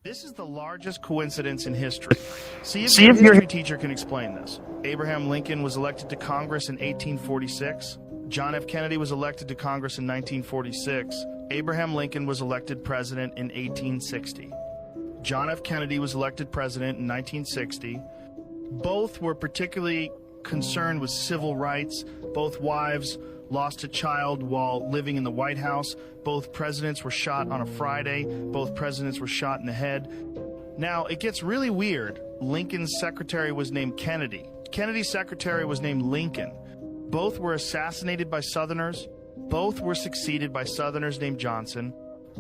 This is the largest coincidence in history. See if your history teacher can explain this. Abraham Lincoln was elected to Congress in 1846. John F. Kennedy was elected to Congress in 1946. Abraham Lincoln was elected president in 1860. John F. Kennedy was elected president in 1960. Both were particularly concerned with civil rights. Both wives lost a child while living in the White House. Both presidents were shot on a Friday. Both presidents were shot in the head. Now, it gets really weird. Lincoln's secretary was named Kennedy. Kennedy's secretary was named Lincoln. Both were assassinated by Southerners. Both were succeeded by Southerners named Johnson.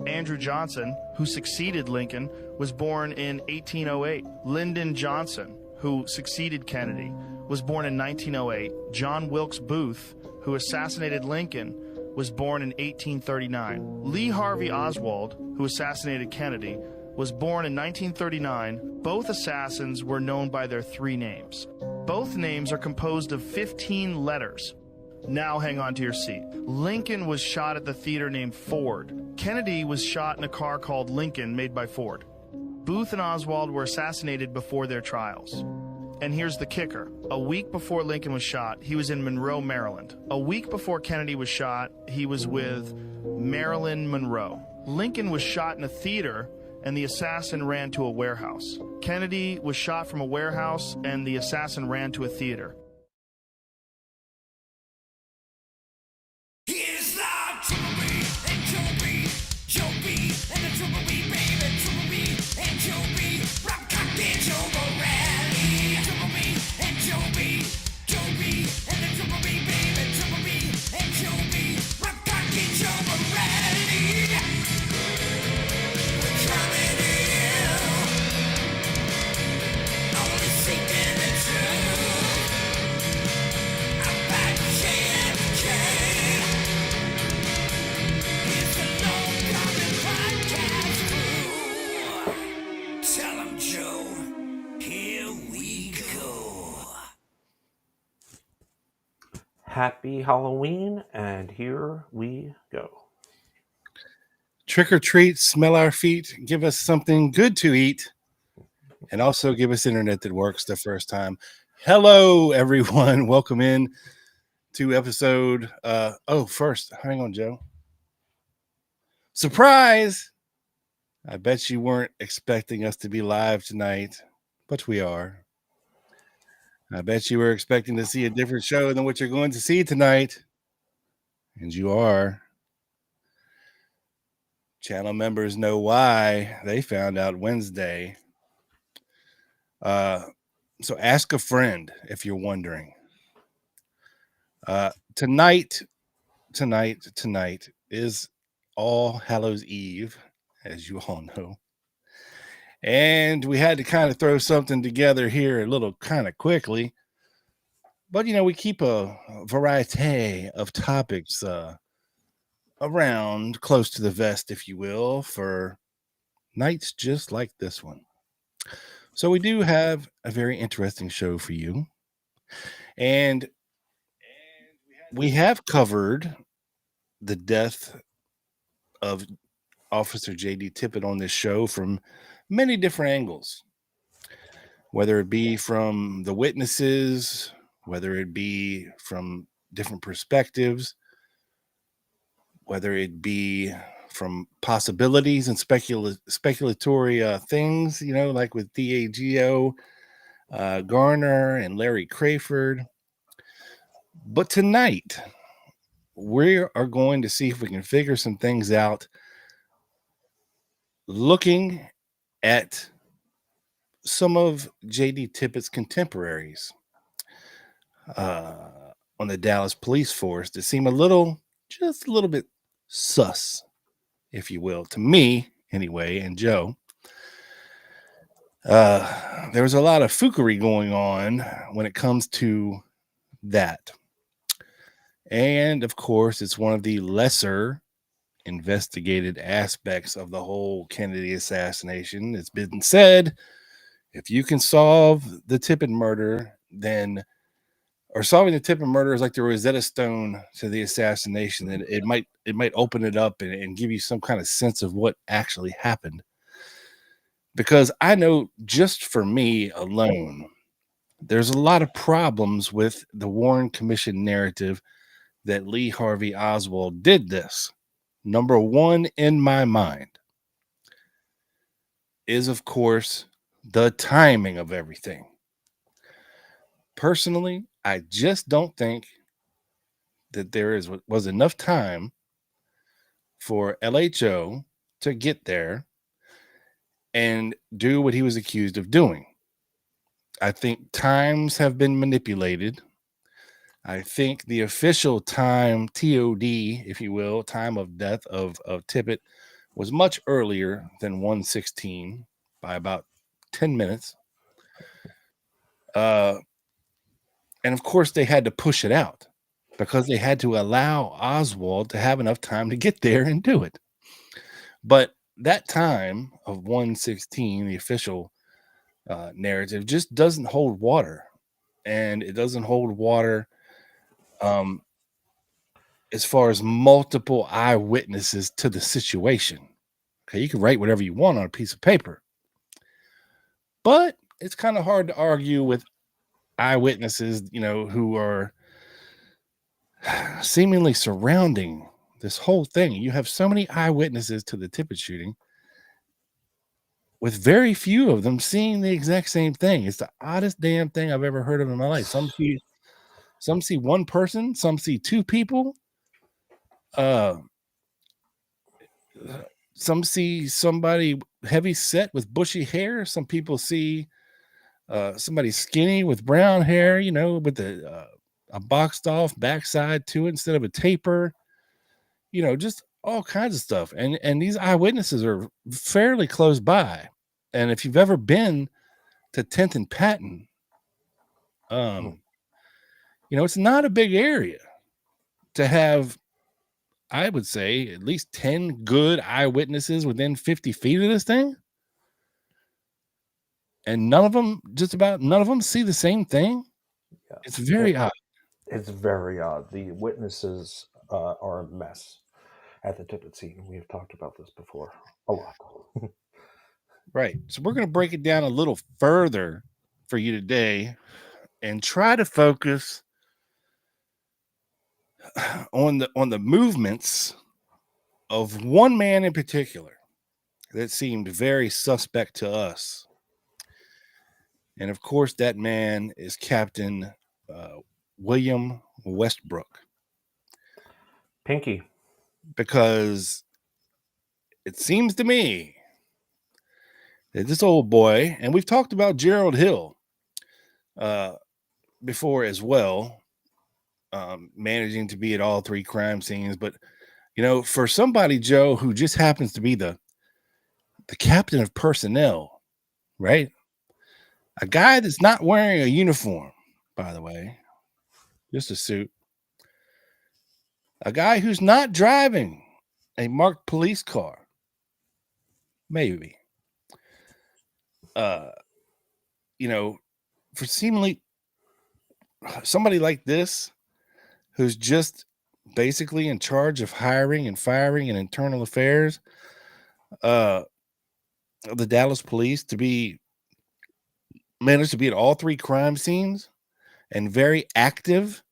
Andrew Johnson, who succeeded Lincoln, was born in 1808. Lyndon Johnson, who succeeded Kennedy, was born in 1908. John Wilkes Booth, who assassinated Lincoln, was born in 1839. Lee Harvey Oswald, who assassinated Kennedy, was born in 1939. Both assassins were known by their three names. Both names are composed of 15 letters. Now hang on to your seat. Lincoln was shot at the theater named Ford. Kennedy was shot in a car called Lincoln, made by Ford. Booth and Oswald were assassinated before their trials. And here's the kicker. A week before Lincoln was shot, he was in Monroe, Maryland. A week before Kennedy was shot, he was with Marilyn Monroe. Lincoln was shot in a theater, and the assassin ran to a warehouse. Kennedy was shot from a warehouse, and the assassin ran to a theater. Here's the BBB&JOEB, and the BBB, baby, BBB&JOEB, rock, cock, and Joe Morelli. BBB&JOEB, and the BBB, baby, BBB&JOEB, rock, cock, and Joe Morelli. We're coming in, only seeking the truth about JFK. It's a long-coming podcast crew. Tell 'em, Joe, here we go. Happy Halloween, and here we go. Trick or treat, smell our feet, give us something good to eat, and also give us internet that works the first time. Hello, everyone. Welcome in to episode. First, hang on, Joe. Surprise! I bet you weren't expecting us to be live tonight, but we are. I bet you were expecting to see a different show than what you're going to see tonight, and you are. Channel members know why. They found out Wednesday. So ask a friend if you're wondering. Tonight is All Hallows Eve, as you all know. And we had to kind of throw something together here a little kind of quickly. But, we keep a variety of topics around close to the vest, if you will, for nights just like this one. So we do have a very interesting show for you. And we have covered the death of Officer JD Tippit on this show from many different angles, whether it be from the witnesses, whether it be from different perspectives, whether it be from possibilities and speculatory things, like with DAGO, Garner, and Larry Crayford. But tonight, we are going to see if we can figure some things out looking at some of JD Tippit's contemporaries on the Dallas police force that seem just a little bit sus, if you will, to me anyway, and Joe. There was a lot of foolery going on when it comes to that. And of course, it's one of the lesser investigated aspects of the whole Kennedy assassination. It's been said, if you can solve the Tippit murder, solving the Tippit murder is like the Rosetta Stone to the assassination, and it might open it up and give you some kind of sense of what actually happened. because I know just for me alone, there's a lot of problems with the Warren Commission narrative that Lee Harvey Oswald did this. Number one in my mind is, of course, the timing of everything. Personally, I just don't think that there was enough time for LHO to get there and do what he was accused of doing. I think times have been manipulated. I think the official time, TOD, if you will, time of death of Tippit was much earlier than 116 by about 10 minutes. And of course, they had to push it out because they had to allow Oswald to have enough time to get there and do it. But that time of 116, the official narrative, just doesn't hold water. And it doesn't hold water as far as multiple eyewitnesses to the situation. Okay, you can write whatever you want on a piece of paper, but it's kind of hard to argue with eyewitnesses, who are seemingly surrounding this whole thing. You have so many eyewitnesses to the Tippit shooting, with very few of them seeing the exact same thing. It's the oddest damn thing I've ever heard of in my life. Some see one person, some see two people. Some see somebody heavy set with bushy hair. Some people see somebody skinny with brown hair, with a boxed off backside to it instead of a taper. Just all kinds of stuff. And these eyewitnesses are fairly close by. And if you've ever been to 10th and Patton, it's not a big area to have, I would say, at least 10 good eyewitnesses within 50 feet of this thing. And just about none of them see the same thing. Yeah. It's very odd. It's very odd. The witnesses are a mess at the Tippit scene. We have talked about this before a lot. Right. So we're going to break it down a little further for you today and try to focus on the movements of one man in particular that seemed very suspect to us. And of course, that man is Captain William Westbrook. Pinky. Because it seems to me that this old boy, and we've talked about Gerald Hill before as well, managing to be at all three crime scenes. But, for somebody, Joe, who just happens to be the captain of personnel, right? A guy that's not wearing a uniform, by the way, just a suit. A guy who's not driving a marked police car, maybe. For seemingly somebody like this, who's just basically in charge of hiring and firing and internal affairs of the Dallas police, to be managed to be at all three crime scenes and very active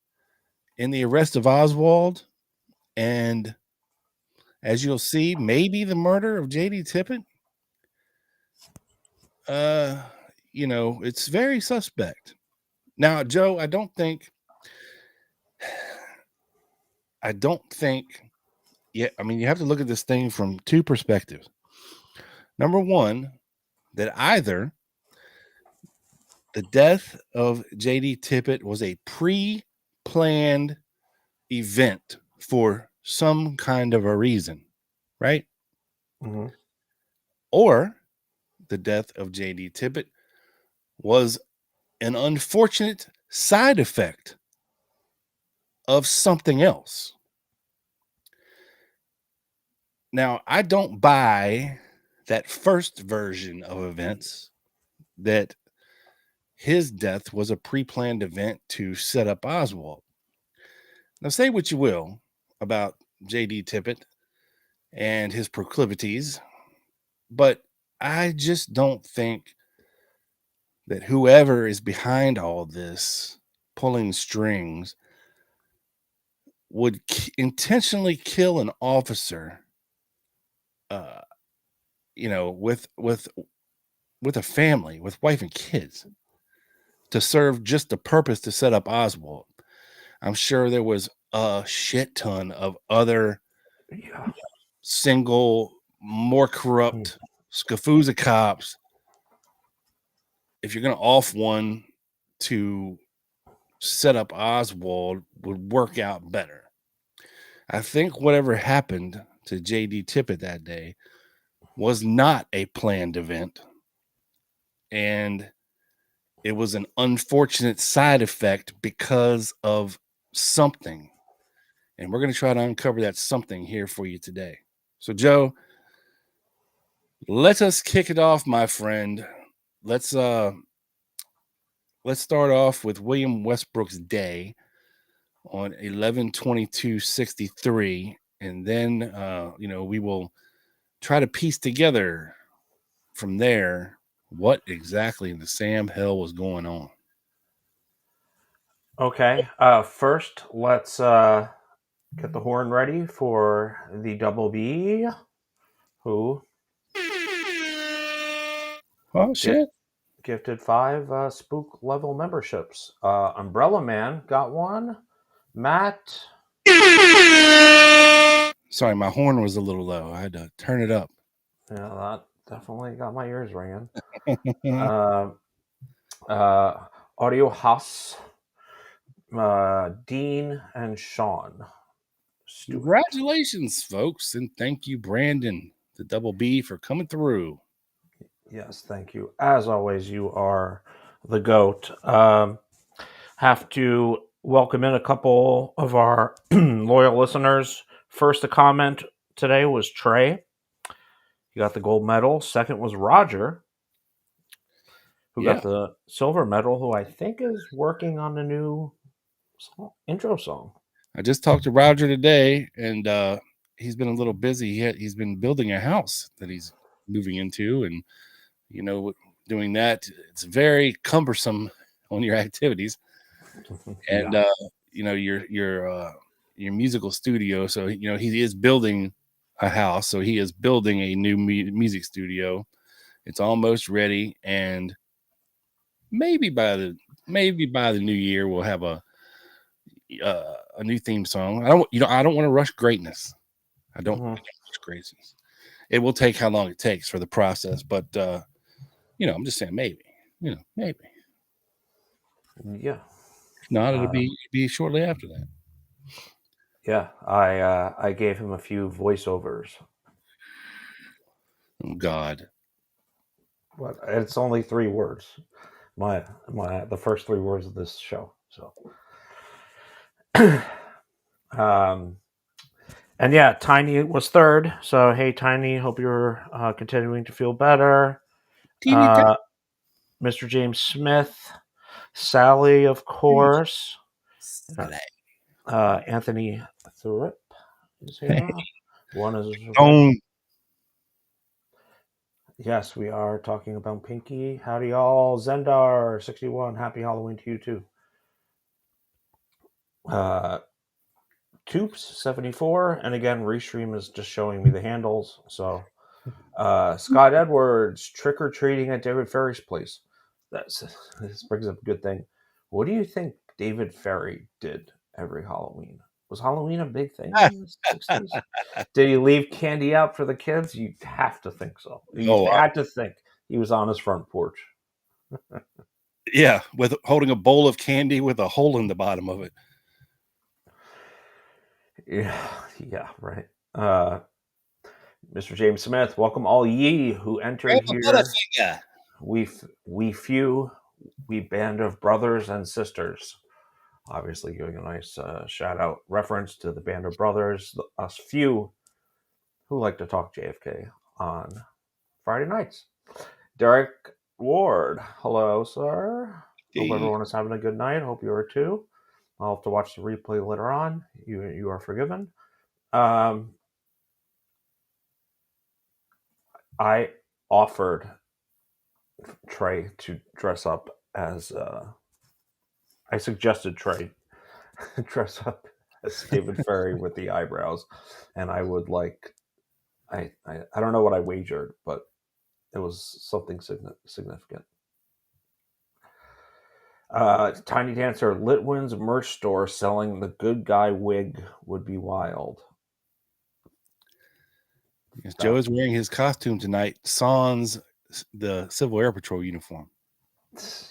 in the arrest of Oswald, and as you'll see, maybe the murder of JD Tippit. It's very suspect. Now, Joe, I don't think. Yeah, I mean, you have to look at this thing from two perspectives. Number one, that either the death of JD Tippit was a pre-planned event for some kind of a reason, right? Mm-hmm. Or the death of JD Tippit was an unfortunate side effect of something else. Now, I don't buy that first version of events, that his death was a pre-planned event to set up Oswald. Now, say what you will about JD Tippit and his proclivities, but I just don't think that whoever is behind all this, pulling strings, would intentionally kill an officer, uh, with a family, with wife and kids, to serve just the purpose to set up Oswald. I'm sure there was a shit ton of other Yeah. single, more corrupt Scafuza cops. If you're going to off one to set up Oswald, would work out better. I think whatever happened to JD Tippit that day was not a planned event, and it was an unfortunate side effect because of something. And we're going to try to uncover that something here for you today. So, Joe, let us kick it off, my friend. Let's start off with William Westbrook's day on 11/22/63, and then we will try to piece together from there what exactly in the Sam hell was going on. Okay. First, let's get the horn ready for the double B, who Oh shit! gifted 5 spook level memberships. Umbrella Man got one. Matt. Sorry, my horn was a little low. I had to turn it up. Yeah, that definitely got my ears ringing. Congratulations, Audio House, Dean, and Sean Stewart. folks, and thank you, Brandon, the double B, for coming through. Yes, thank you. As always, you are the GOAT. Have to welcome in a couple of our loyal listeners. First to comment today was Trey. He got the gold medal. Second was Roger, who got the silver medal, who I think is working on the new intro song. I just talked to Roger today, and he's been a little busy. He's been building a house that he's moving into, and doing that, it's very cumbersome on your activities, and your musical studio. So he is building a house, so he is building a new music studio. It's almost ready, and maybe by the new year we'll have a new theme song. I don't want to rush greatness. I don't rush greatness. It will take how long it takes for the process, but I'm just saying maybe. Maybe. Yeah. If not, it'll be shortly after that. Yeah, I gave him a few voiceovers. Oh God. But it's only 3 words. The first 3 words of this show. So and yeah, Tiny was third. So hey Tiny, hope you're continuing to feel better. Mr. James Smith, Sally, of course. Anthony Thurip is here. One is yes, we are talking about Pinky. Howdy, y'all. Zendar61, happy Halloween to you, too. Toops74, and again, Restream is just showing me the handles. So, Scott Edwards, trick-or-treating at David Ferry's place. This brings up a good thing. What do you think David Ferry did every Halloween? Was Halloween a big thing in the 60s? Did he leave candy out for the kids? You have to think so. You had to think he was on his front porch. Yeah, with holding a bowl of candy with a hole in the bottom of it. Yeah, right. Mr. James Smith, welcome all ye who entered here. We few, we band of brothers and sisters. Obviously, giving a nice shout out reference to the band of brothers, us few who like to talk JFK on Friday nights. Derek Ward, hello, sir. Hope everyone is having a good night. Hope you are too. I'll have to watch the replay later on. You are forgiven. I offered Trey to dress up as. I suggested Trey dress up as David Ferry with the eyebrows, and I would like. I don't know what I wagered, but it was something significant. Tiny Dancer, Litwin's merch store selling the good guy wig would be wild. Yes, Joe is wearing his costume tonight, sans the Civil Air Patrol uniform.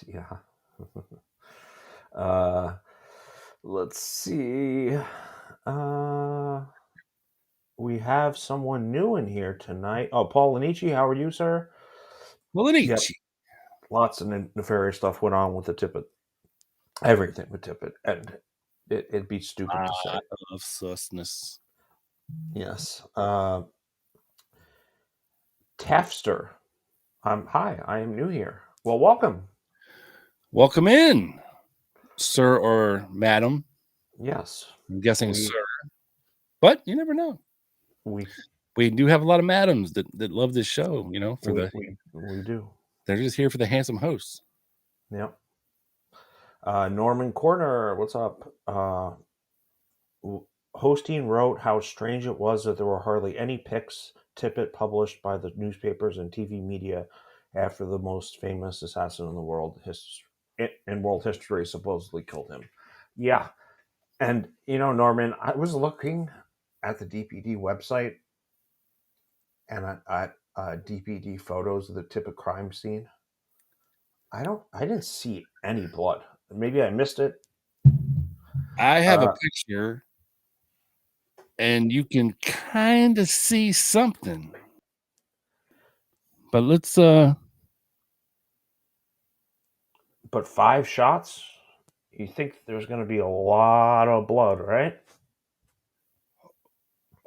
Yeah. Let's see. We have someone new in here tonight. Oh, Paul Lanici, how are you, sir? Lanici. Yep. Lots of nefarious stuff went on with the Tippit. Everything with Tippit. And it'd be stupid to say. Of susness. Yes. Tafster. Hi, I am new here. Well, welcome. Welcome in, sir or madam. Yes. I'm guessing sir. But you never know. We do have a lot of madams that love this show, you know, we do. They're just here for the handsome hosts. Yep. Norman Corner, what's up? Hosting wrote how strange it was that there were hardly any pics Tippit published by the newspapers and TV media after the most famous assassin in the world history supposedly killed him. Yeah. And, you know, Norman, I was looking at the DPD website and at DPD photos of the Tippit crime scene. I didn't see any blood. Maybe I missed it. I have a picture and you can kind of see something. But let's But 5 shots? You think there's going to be a lot of blood, right?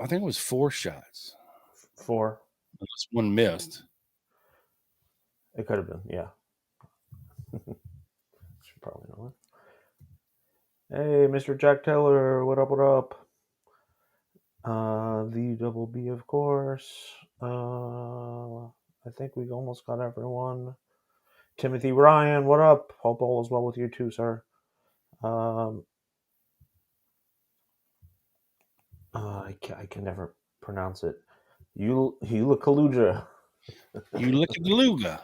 I think it was 4 shots. 4. Unless one missed. It could have been, yeah. Should probably know it. Hey, Mr. Jack Taylor, what up, what up? The double B, of course. I think we almost got everyone. Timothy Ryan, what up? Hope all is well with you too, sir. I can never pronounce it. Kaluja. Kaluga.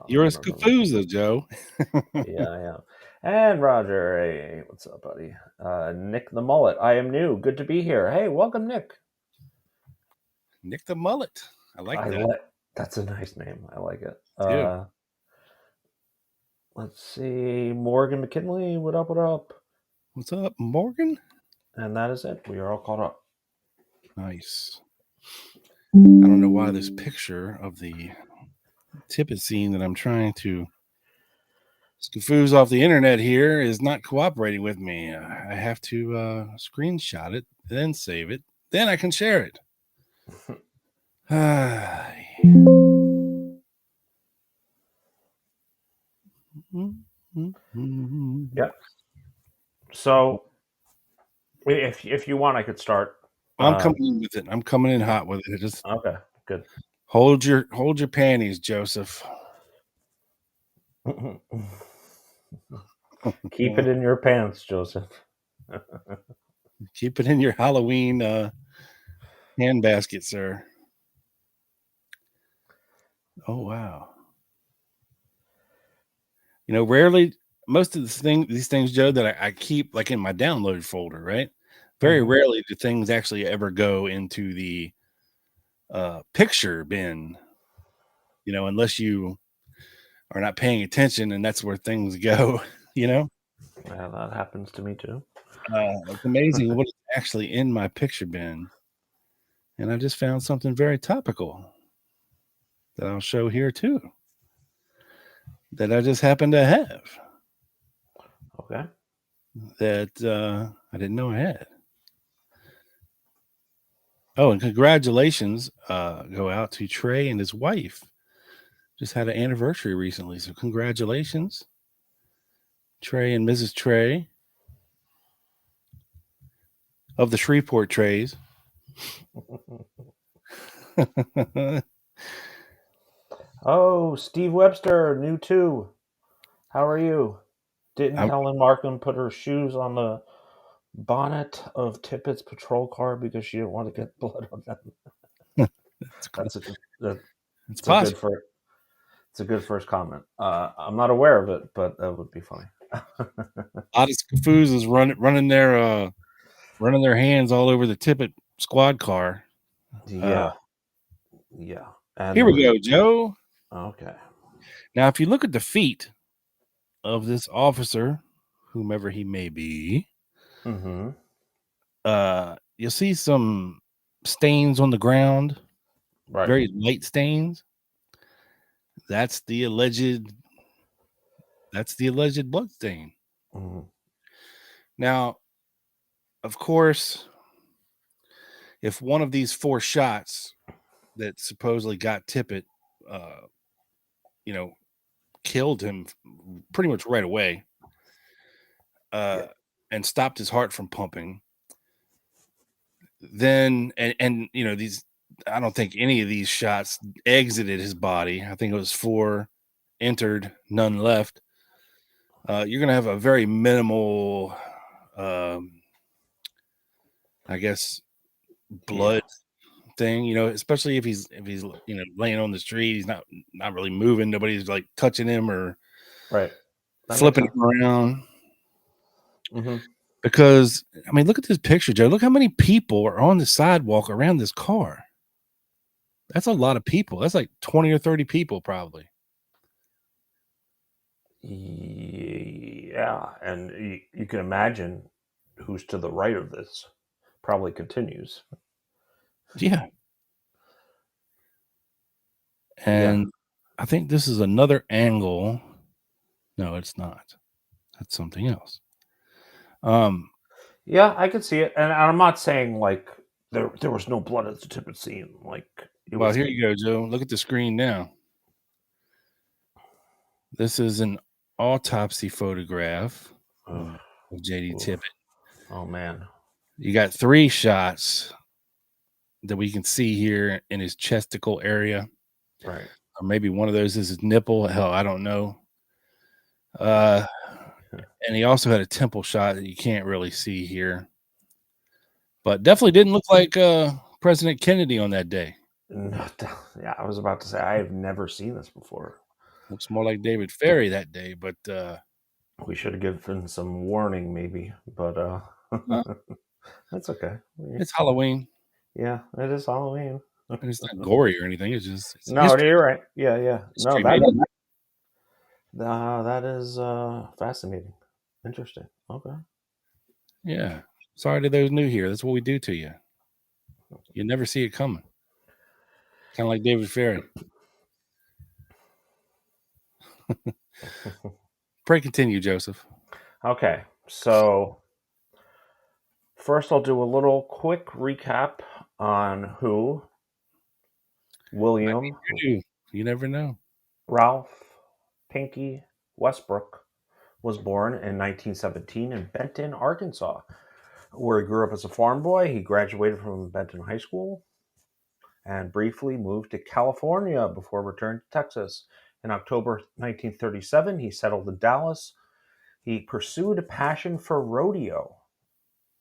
You're a Skafuza, Joe. Yeah, I am. And Roger, hey, what's up, buddy? Nick the Mullet, I am new. Good to be here. Hey, welcome, Nick. Nick the Mullet. I like that. That's a nice name. I like it. Let's see. Morgan McKinley, what up, what up? What's up, Morgan? And that is it. We are all caught up. Nice. I don't know why this picture of the Tippit scene that I'm trying to skafooze off the internet here is not cooperating with me. I have to screenshot it, then save it, then I can share it. Yeah. So, if you want, I could start. I'm coming in with it. I'm coming in hot with it. Just okay. Good. Hold your panties, Joseph. Keep it in your pants, Joseph. Keep it in your Halloween handbasket, sir. Oh, wow. You know, rarely, most of these things, Joe, that I keep like in my download folder, right? Very rarely do things actually ever go into the picture bin, you know, unless you are not paying attention, and that's where things go, you know? Yeah, that happens to me too. It's amazing what is actually in my picture bin. And I just found something very topical that I'll show here too, that I just happen to have. Okay. That I didn't know I had. Oh, and congratulations go out to Trey and his wife. Just had an anniversary recently, so congratulations, Trey and Mrs. Trey of the Shreveport Trays. Oh, Steve Webster, new too. How are you? Didn't Helen Markham put her shoes on the bonnet of Tippit's patrol car because she didn't want to get blood on them? That's a good. It's a good first. It's a good first comment. I'm not aware of it, but that would be funny. Otis Cafuz is running their hands all over the Tippit squad car. Yeah. And here we go, Joe. Okay. Now, if you look at the feet of this officer, whomever he may be, you'll see some stains on the ground, right? Very light stains. That's the alleged blood stain. Mm-hmm. Now, of course, if one of these 4 shots that supposedly got Tippit, killed him pretty much right away, and stopped his heart from pumping, then and these, I don't think any of these shots exited his body. I think it was 4 entered, none left. You're going to have a very minimal, I guess, blood thing, especially if he's laying on the street, he's not really moving, nobody's like touching him or flipping him around. Because I mean, look at this picture, Joe. Look how many people are on the sidewalk around this car. That's a lot of people. That's like 20 or 30 people probably. Yeah, and you can imagine who's to the right of this. Probably continues. Yeah. And I think this is another angle. No, it's not. That's something else. Yeah, I could see it. And I'm not saying like there was no blood at the Tippit scene. Like, here you go, Joe. Look at the screen now. This is an autopsy photograph of JD Tippit. Oh man. You got 3 shots that we can see here in his chesticle area. Right. Or maybe one of those is his nipple. Hell, I don't know. And he also had a temple shot that you can't really see here. But definitely didn't look like President Kennedy on that day. No, yeah, I was about to say I have never seen this before. Looks more like David Ferry that day, but we should have given some warning maybe, but that's okay. It's Halloween. Yeah, it is Halloween. And it's not gory or anything. It's just no, history. You're right. Yeah. History, that is fascinating. Interesting. Okay. Yeah. Sorry to those new here. That's what we do to you. You never see it coming. Kind of like David Ferry. Pray continue, Joseph. Okay. So first I'll do a little quick recap on who William. You never know. Ralph Pinky Westbrook was born in 1917 in Benton, Arkansas, where he grew up as a farm boy. He graduated from Benton High School and briefly moved to California before returning to Texas. In October 1937, he settled in Dallas. He pursued a passion for rodeo,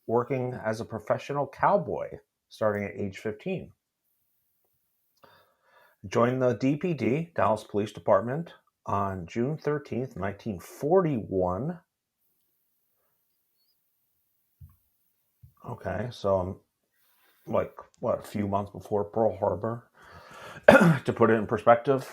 working as a professional cowboy starting at age 15. Joined the DPD, Dallas Police Department, on June 13th, 1941. Okay, so like, a few months before Pearl Harbor, to put it in perspective.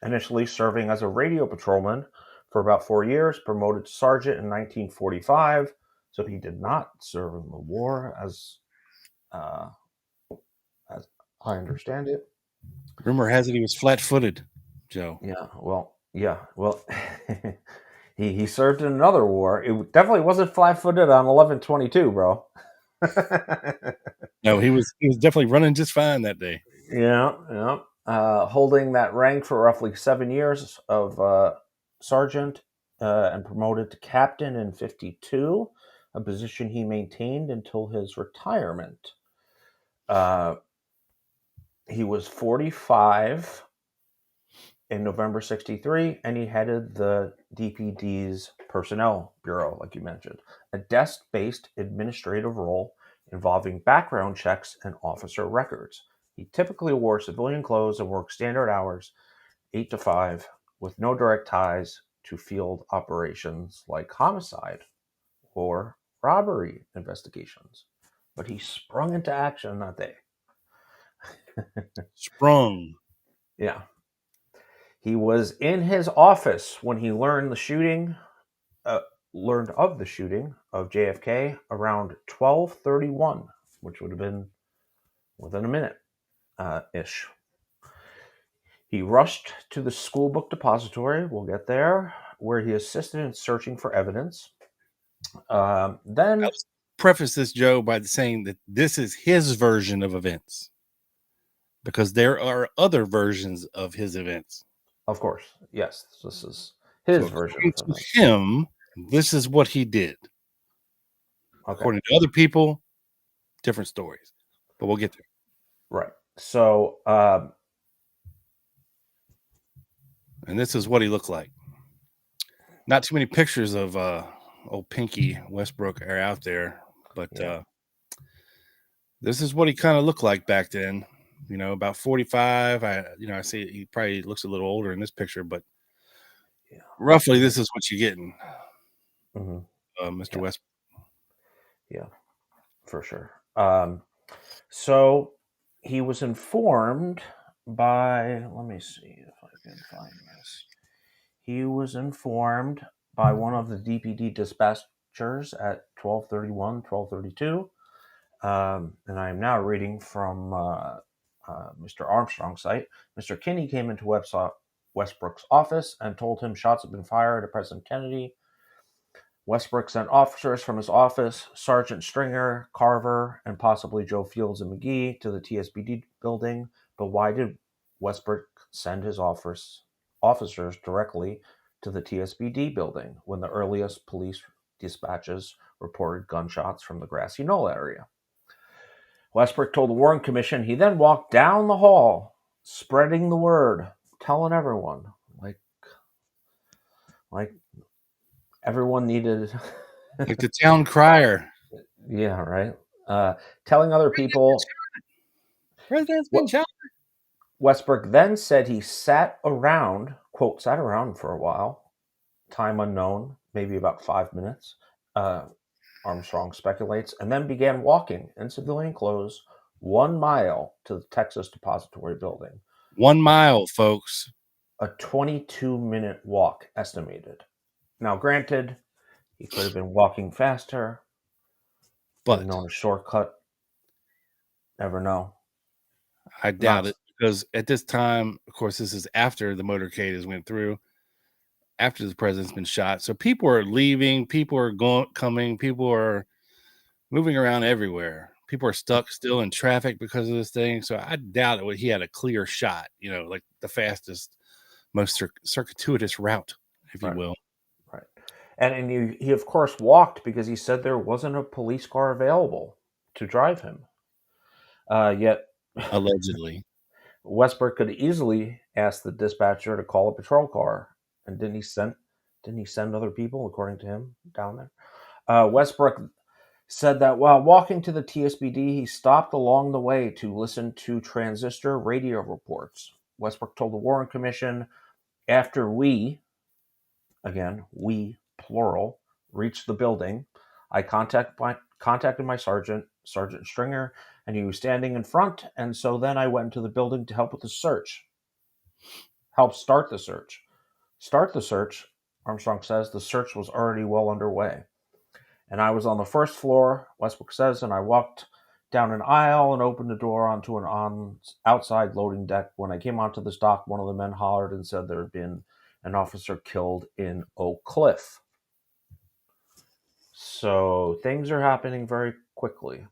Initially serving as a radio patrolman for about 4 years, promoted to sergeant in 1945. So he did not serve in the war, as I understand it. Rumor has it he was flat-footed, Joe. Yeah. Well, he served in another war. It definitely wasn't flat-footed on 11/22, bro. No, he was definitely running just fine that day. Yeah. Holding that rank for roughly 7 years of sergeant and promoted to captain in 52, a position he maintained until his retirement. He was 45 in November 63, and he headed the DPD's Personnel Bureau, like you mentioned, a desk-based administrative role involving background checks and officer records. He typically wore civilian clothes and worked standard hours, 8 to 5, with no direct ties to field operations like homicide or robbery investigations. But he sprung into action that day. Sprung. Yeah. He was in his office when he learned of the shooting of JFK around 12:31, which would have been within a minute ish. He rushed to the school book depository. We'll get there, where he assisted in searching for evidence. Then I'll preface this, Joe, by saying that this is his version of events, because there are other versions of his events. Of course, yes, this is his version of To events. him, this is what he did. Okay. According to other people, different stories, but we'll get there. Right. So, and this is what he looked like. Not too many pictures of old Pinky Westbrook are out there, but this is what he kind of looked like back then. You know, about 45. I see he probably looks a little older in this picture, but roughly this is what you're getting, Mr. Westbrook. Yeah, for sure. So he was informed by, let me see if I can find this. He was informed by one of the DPD dispatchers at 12:31, 12:32. And I am now reading from Mr. Armstrong's site. Mr. Kinney came into Westbrook's office and told him shots had been fired at President Kennedy. Westbrook sent officers from his office, Sergeant Stringer, Carver, and possibly Joe Fields and McGee, to the TSBD building. But why did Westbrook send his officers directly to the TSBD building when the earliest police dispatches reported gunshots from the Grassy Knoll area? Westbrook told the Warren Commission he then walked down the hall, spreading the word, telling everyone, like everyone needed... Like the town crier. Yeah, right. Telling other people... President's been shot. Westbrook then said he sat around for a while, time unknown, maybe about 5 minutes, Armstrong speculates, and then began walking in civilian clothes 1 mile to the Texas Depository building. 1 mile, folks. A 22-minute walk estimated. Now, granted, he could have been walking faster, but known a shortcut. Never know. I doubt it, because at this time, of course, this is after the motorcade has went through, after the president's been shot. So people are leaving, people are coming, people are moving around everywhere. People are stuck still in traffic because of this thing. So I doubt he had a clear shot, like the fastest, most circuitous route, if you will. Right. And he, of course, walked because he said there wasn't a police car available to drive him. Yet, allegedly, Westbrook could easily ask the dispatcher to call a patrol car. And didn't he send other people, according to him, down there? Westbrook said that while walking to the TSBD, he stopped along the way to listen to transistor radio reports. Westbrook told the Warren Commission, after we, plural, reached the building, I contacted my sergeant, Sergeant Stringer, and he was standing in front, and so then I went to the building to help with the search. Help start the search. Start the search, Armstrong says. The search was already well underway. And I was on the first floor, Westbrook says, and I walked down an aisle and opened the door onto an outside loading deck. When I came onto this dock, one of the men hollered and said there had been an officer killed in Oak Cliff. So things are happening very quickly.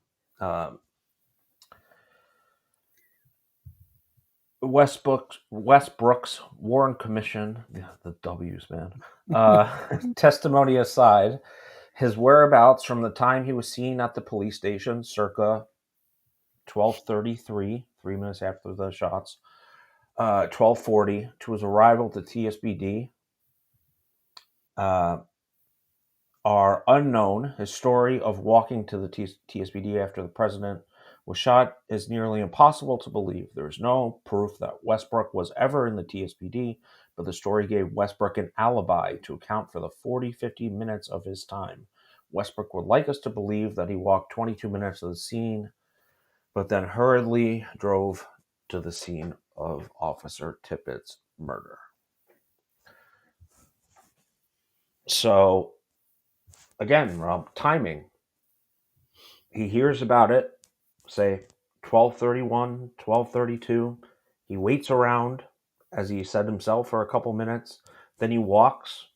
Westbrook's Warren Commission, the W's, man, testimony aside, his whereabouts from the time he was seen at the police station, circa 12:33, 3 minutes after the shots. 12:40 to his arrival to TSBD. Are unknown. His story of walking to the TSBD after the president was shot is nearly impossible to believe. There is no proof that Westbrook was ever in the TSBD, but the story gave Westbrook an alibi to account for the 50 minutes of his time. Westbrook would like us to believe that he walked 22 minutes to the scene, but then hurriedly drove to the scene of Officer Tippit's murder. So, again, Rob, timing. He hears about it, say 12:31, 12:32. He waits around, as he said himself, for a couple minutes. Then he walks,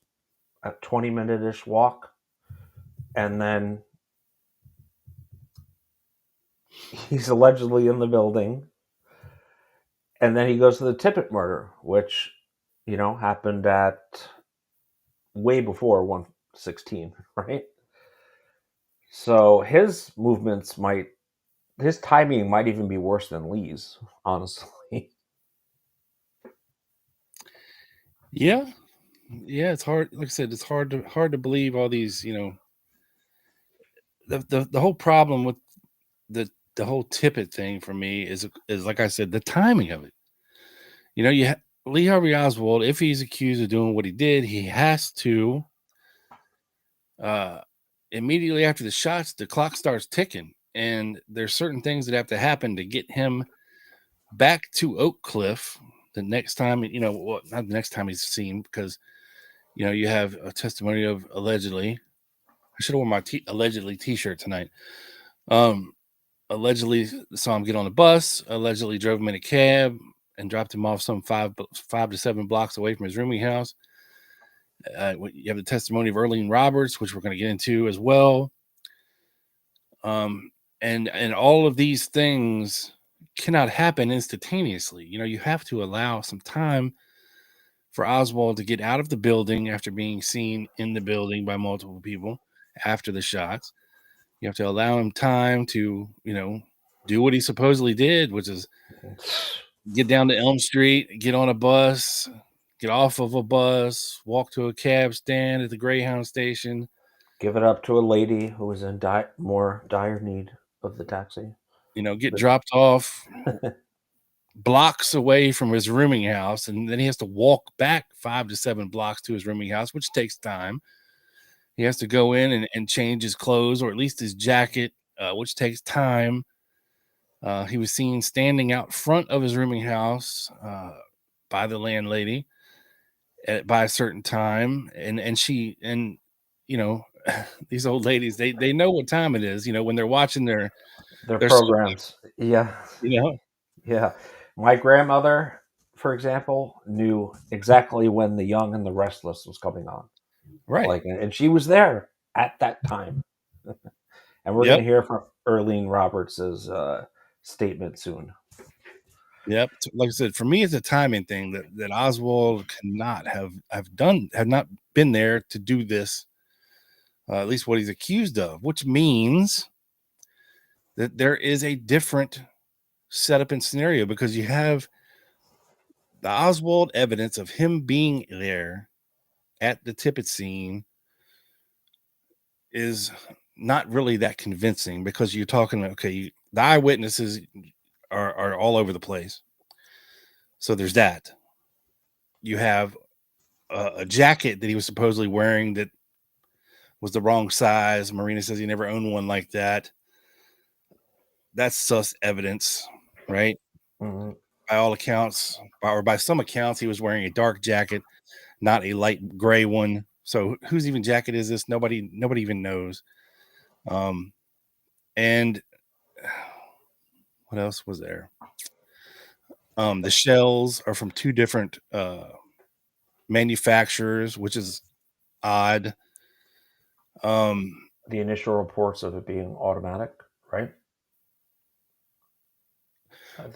a 20-minute-ish walk, and then he's allegedly in the building. And then he goes to the Tippit murder, which, happened at way before 1:16, right? So his timing might even be worse than Lee's, honestly. Yeah, it's hard. Like I said, it's hard to believe all these. The whole problem with the whole Tippit thing for me is like I said, the timing of it. Lee Harvey Oswald, if he's accused of doing what he did, he has to. Immediately after the shots, the clock starts ticking, and there's certain things that have to happen to get him back to Oak Cliff the next time. Not the next time he's seen, because you have a testimony of allegedly. I should have worn my allegedly T-shirt tonight. Allegedly saw him get on the bus. Allegedly drove him in a cab and dropped him off some 5 to 7 blocks away from his rooming house. You have the testimony of Earlene Roberts, which we're going to get into as well. And all of these things cannot happen instantaneously. You have to allow some time for Oswald to get out of the building after being seen in the building by multiple people after the shots. You have to allow him time to, do what he supposedly did, which is get down to Elm Street, get on a bus, get off of a bus, walk to a cab stand at the Greyhound station. Give it up to a lady who was in more dire need of the taxi. Get dropped off blocks away from his rooming house, and then he has to walk back 5 to 7 blocks to his rooming house, which takes time. He has to go in and change his clothes, or at least his jacket, which takes time. He was seen standing out front of his rooming house by the landlady by a certain time, and these old ladies, they know what time it is, when they're watching their programs. Yeah. Yeah. My grandmother, for example, knew exactly when The Young and the Restless was coming on. Right. And she was there at that time. And we're going to hear from Earlene Roberts' statement soon. Yep. Like I said, for me, it's a timing thing that Oswald cannot have not been there to do this, at least what he's accused of, which means that there is a different setup and scenario, because you have the Oswald evidence of him being there at the Tippit scene is not really that convincing, because you're talking, the eyewitnesses are all over the place. So there's that. You have a jacket that he was supposedly wearing that was the wrong size. Marina says he never owned one like that. That's sus evidence, right? Mm-hmm. By all accounts, or by some accounts, he was wearing a dark jacket, not a light gray one. So whose even jacket is this? Nobody even knows. And what else was there? The shells are from 2 different manufacturers, which is odd. The initial reports of it being automatic, right?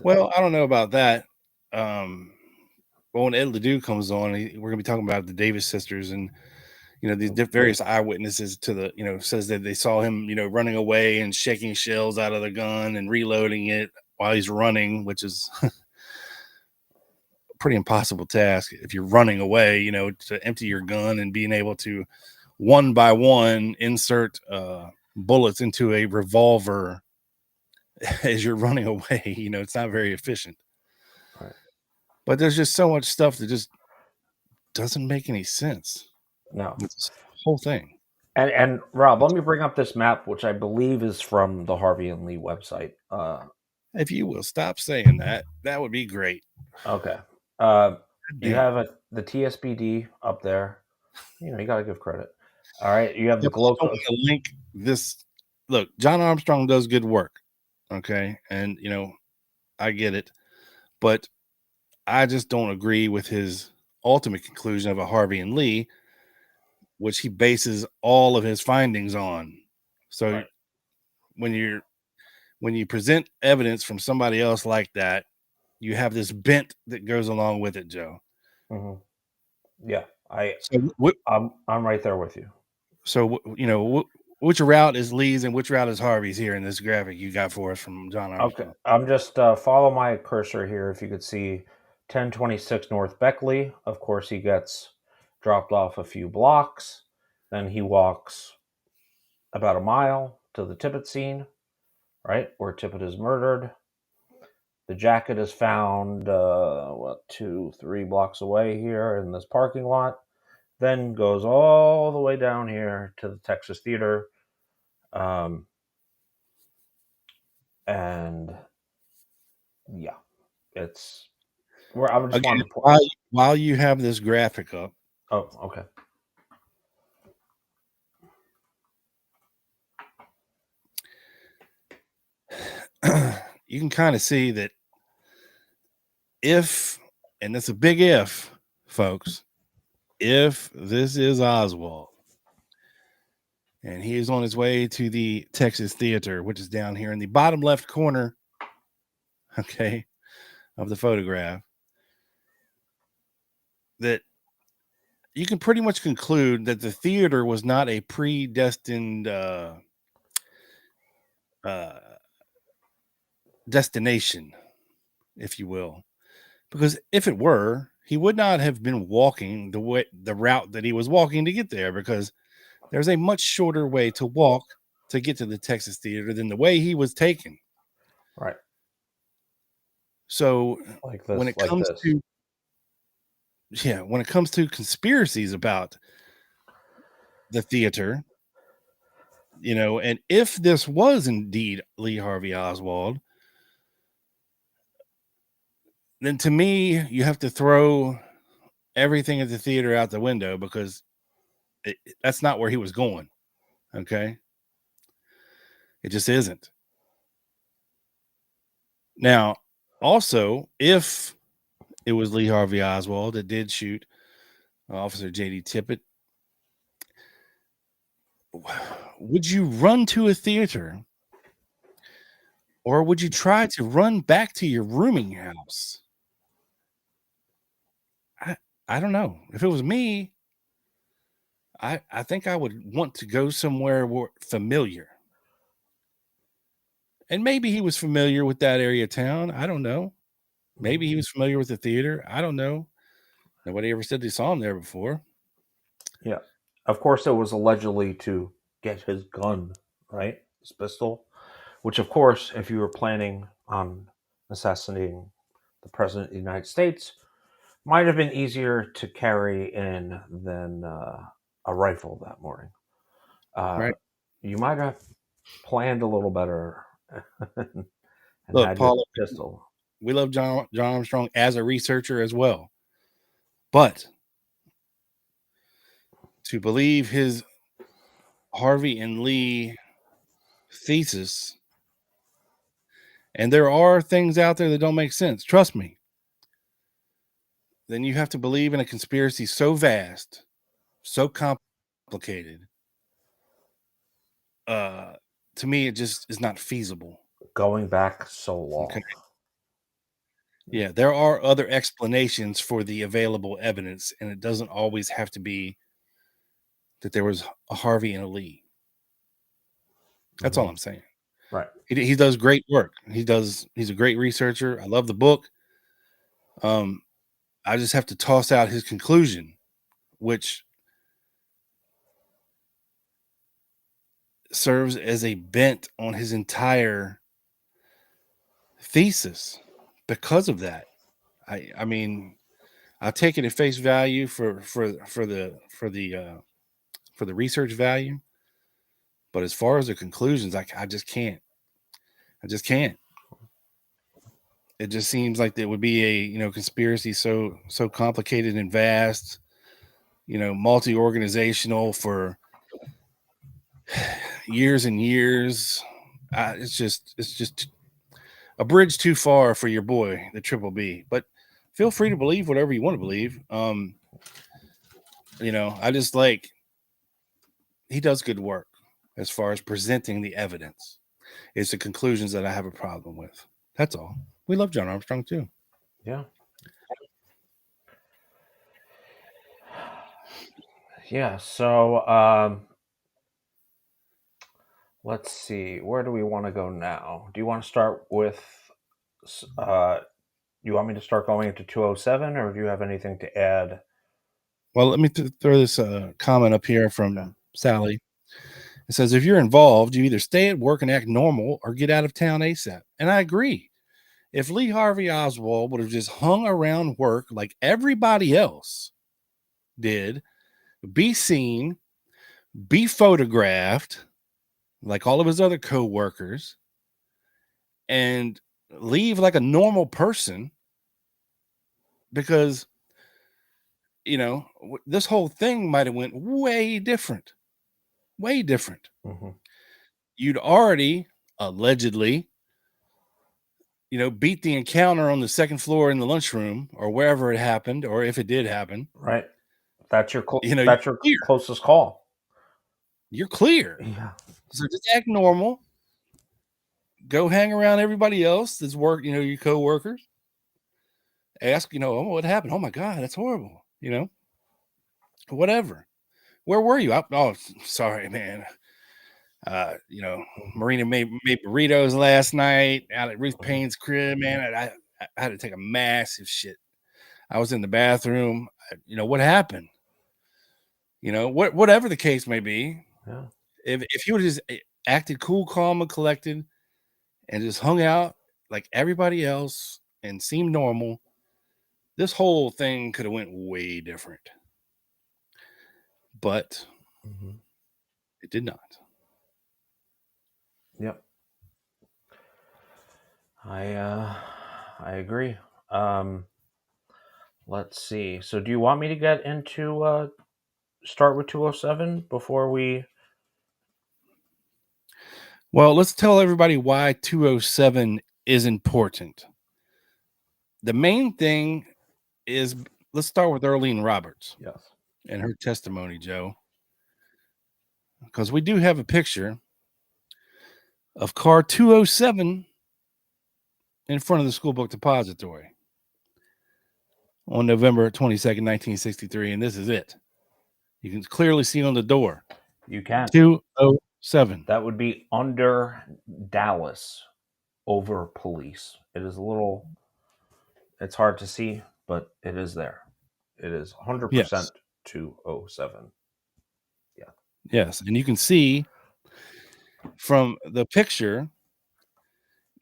Well, I don't know about that. But when Ed Ledoux comes on, we're going to be talking about the Davis sisters, and these various eyewitnesses to the, says that they saw him, running away and shaking shells out of the gun and reloading it while he's running, which is a pretty impossible task if you're running away, to empty your gun and being able to one by one insert bullets into a revolver as you're running away. It's not very efficient. Right. But there's just so much stuff that just doesn't make any sense. No. This whole thing. And Rob, let me bring up this map, which I believe is from the Harvey and Lee website. If you will stop saying that, that would be great. Okay. You have the TSPD up there. You got to give credit. All right. You have the glow code. Link this. Look, John Armstrong does good work. Okay. And, I get it. But I just don't agree with his ultimate conclusion of a Harvey and Lee, which he bases all of his findings on. So right. when you present evidence from somebody else like that, you have this bent that goes along with it, Joe. Mm-hmm. Yeah, I'm right there with you. So which route is Lee's and which route is Harvey's here in this graphic you got for us from John Armstrong? Okay, I'm just follow my cursor here. If you could see 1026 North Beckley, of course he gets dropped off a few blocks. Then he walks about a mile to the Tippit scene, right, where Tippit is murdered. The jacket is found, 2-3 blocks away here in this parking lot. Then goes all the way down here to the Texas Theater. And yeah, it's where I just again, while you have this graphic up. Oh, okay. You can kind of see that if, and it's a big if, folks, if this is Oswald and he is on his way to the Texas Theater, which is down here in the bottom left corner, okay, of the photograph, that you can pretty much conclude that the theater was not a predestined destination, if you will, because if it were, he would not have been walking the route that he was walking to get there, because there's a much shorter way to walk to get to the Texas Theater than the way he was taken. Right. So when it comes to conspiracies about the theater, and if this was indeed Lee Harvey Oswald, then to me, you have to throw everything at the theater out the window, because that's not where he was going. Okay. It just isn't. Now, also, if it was Lee Harvey Oswald that did shoot Officer JD Tippit, would you run to a theater, or would you try to run back to your rooming house? I don't know. If it was me, I think I would want to go somewhere familiar. And maybe he was familiar with that area of town. I don't know. Maybe he was familiar with the theater. I don't know. Nobody ever said they saw him there before. Yeah. Of course, it was allegedly to get his gun, right? His pistol, which, of course, if you were planning on assassinating the President of the United States, might have been easier to carry in than a rifle that morning. Right. You might have planned a little better and Look, had Paul, your pistol. We love John Armstrong as a researcher as well. But to believe his Harvey and Lee thesis, and there are things out there that don't make sense, trust me, then you have to believe in a conspiracy so vast, so complicated. To me, it just is not feasible. Going back so long. Okay. Yeah, there are other explanations for the available evidence, and it doesn't always have to be that there was a Harvey and a Lee. That's all I'm saying. Right. He does great work. He's a great researcher. I love the book. I just have to toss out his conclusion, which serves as a bent on his entire thesis because of that. I mean, I'll take it at face value for the research value, but as far as the conclusions, I just can't. It just seems like there would be a conspiracy so complicated and vast, multi-organizational for years and years. It's just a bridge too far for your boy, the Triple B. But feel free to believe whatever you want to believe. I just like he does good work as far as presenting the evidence. It's the conclusions that I have a problem with. That's all. We love John Armstrong too. Yeah. Yeah. So let's see. Where do we want to go now? Do you want to start with? You want me to start going into 207, or do you have anything to add? Well, let me throw this comment up here from Sally. It says, if you're involved, you either stay at work and act normal or get out of town ASAP. And I agree. If Lee Harvey Oswald would have just hung around work like everybody else did, be seen, be photographed like all of his other co-workers, and leave like a normal person, because this whole thing might have went way different. You'd already allegedly beat the encounter on the second floor in the lunchroom or wherever it happened, or if it did happen. Right. That's your that's your closest call. You're clear. Yeah. So just act normal. Go hang around everybody else that's your co-workers. Ask, oh, what happened? Oh my God, that's horrible. Whatever. Where were you? Oh, sorry, man. Marina made burritos last night out at Ruth Payne's crib, man. I had to take a massive shit. I was in the bathroom. What happened? Whatever the case may be. Yeah. If he would have just acted cool, calm, and collected, and just hung out like everybody else and seemed normal, this whole thing could have went way different. But it did not. Yep. I agree. Let's see. So do you want me to get into start with 207 before we? Well, let's tell everybody why 207 is important. The main thing is, let's start with Earlene Roberts. Yes. And her testimony, Joe. Because we do have a picture of car 207 in front of the school book depository on November 22nd, 1963. And this is it. You can clearly see on the door. You can. 207. That would be under Dallas over police. It is it's hard to see, but it is there. It is 100% yes. 207. Yeah. Yes. And you can see from the picture.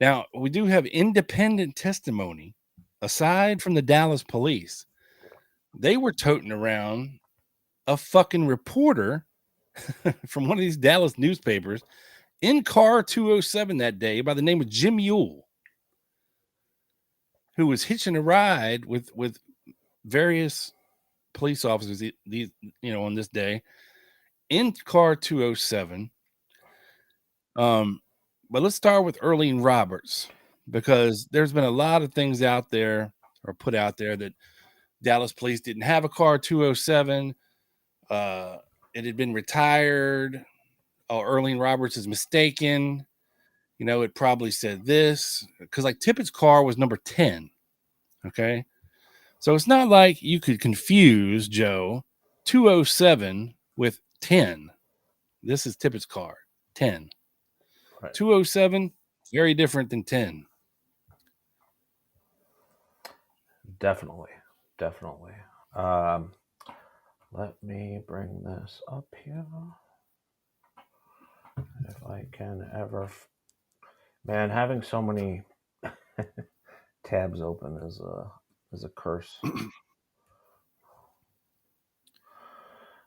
Now, we do have independent testimony. Aside from the Dallas police, they were toting around a fucking reporter from one of these Dallas newspapers in car 207 that day by the name of Jim Ewell, who was hitching a ride with various police officers on this day in car 207. But let's start with Earlene Roberts, because there's been a lot of things out there or put out there that Dallas police didn't have a car 207. It had been retired. Oh, Earlene Roberts is mistaken. It probably said this, because like Tippit's car was number 10. Okay. So it's not like you could confuse, Joe, 207 with 10. This is Tippit's car. 10. Right. 207, very different than 10. Definitely. Let me bring this up here. If I can ever. Man, having so many tabs open is a curse.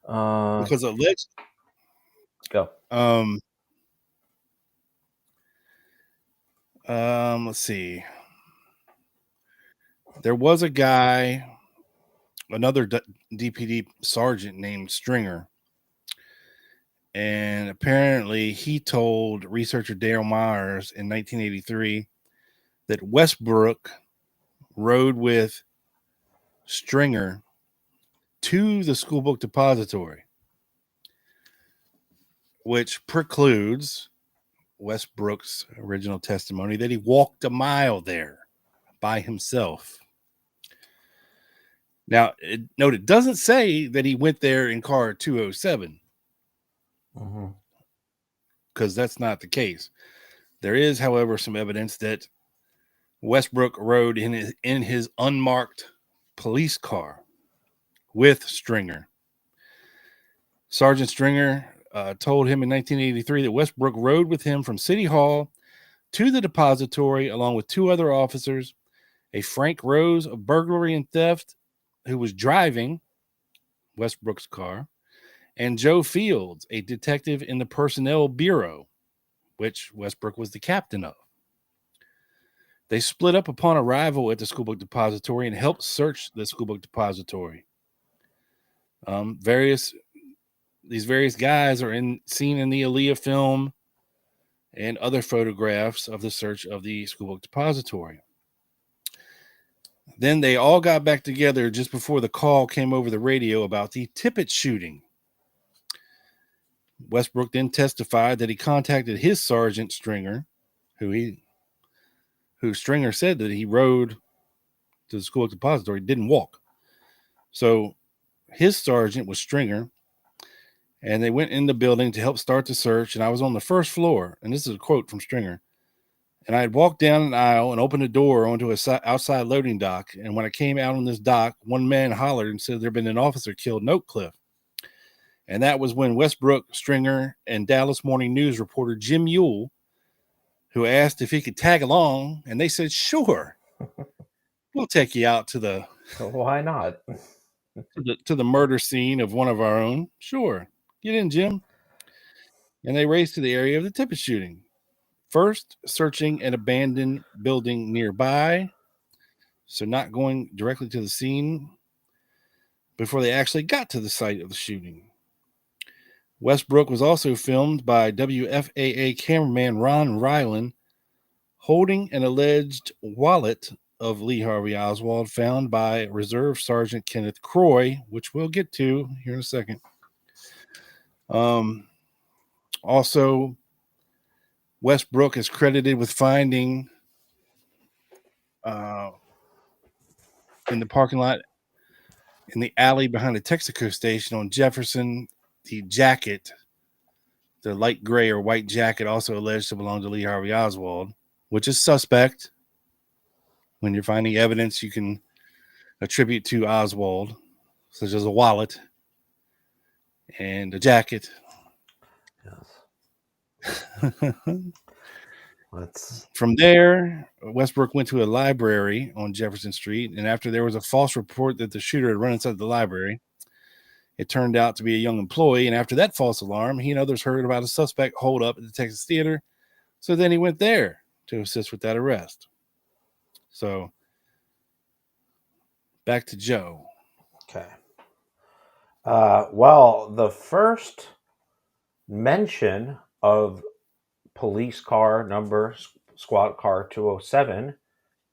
Because alleged. Go. Let's see. There was a guy, another DPD sergeant named Stringer, and apparently he told researcher Daryl Myers in 1983 that Westbrook rode with Stringer to the school book depository, which precludes Westbrook's original testimony that he walked a mile there by himself. Now, note it doesn't say that he went there in car 207, because that's not the case. There is, however, some evidence that Westbrook rode in his unmarked police car with Stringer. Sergeant Stringer told him in 1983 that Westbrook rode with him from City Hall to the depository along with two other officers, a Frank Rose of burglary and theft, who was driving Westbrook's car, and Joe Fields, a detective in the Personnel Bureau, which Westbrook was the captain of. They split up upon arrival at the school book depository and helped search the school book depository. These various guys are seen in the Aaliyah film and other photographs of the search of the school book depository. Then they all got back together just before the call came over the radio about the Tippit shooting. Westbrook then testified that he contacted his sergeant Stringer, who Stringer said that he rode to the school book depository, didn't walk. So his sergeant was Stringer, and they went in the building to help start the search. And I was on the first floor, and this is a quote from Stringer. And I had walked down an aisle and opened a door onto an outside loading dock. And when I came out on this dock, one man hollered and said there'd been an officer killed in Oak Cliff. And that was when Westbrook, Stringer, and Dallas Morning News reporter Jim Ewell, who asked if he could tag along, and they said, sure. We'll take you out to the... Why not? to the murder scene of one of our own. Sure. Get in, Jim. And they raced to the area of the Tippit shooting. First, searching an abandoned building nearby, so not going directly to the scene before they actually got to the site of the shooting. Westbrook was also filmed by WFAA cameraman Ron Ryland holding an alleged wallet of Lee Harvey Oswald found by Reserve Sergeant Kenneth Croy, which we'll get to here in a second. Also, Westbrook is credited with finding in the parking lot in the alley behind the Texaco station on Jefferson, the jacket, the light gray or white jacket, also alleged to belong to Lee Harvey Oswald, which is suspect. When you're finding evidence you can attribute to Oswald, such as a wallet and a jacket. Yes. From there, Westbrook went to a library on Jefferson Street, and after there was a false report that the shooter had run inside the library, it turned out to be a young employee, and after that false alarm, he and others heard about a suspect hold up at the Texas Theater, so then he went there to assist with that arrest. So, back to Joe. Okay. Well, the first mention of police car number squad car 207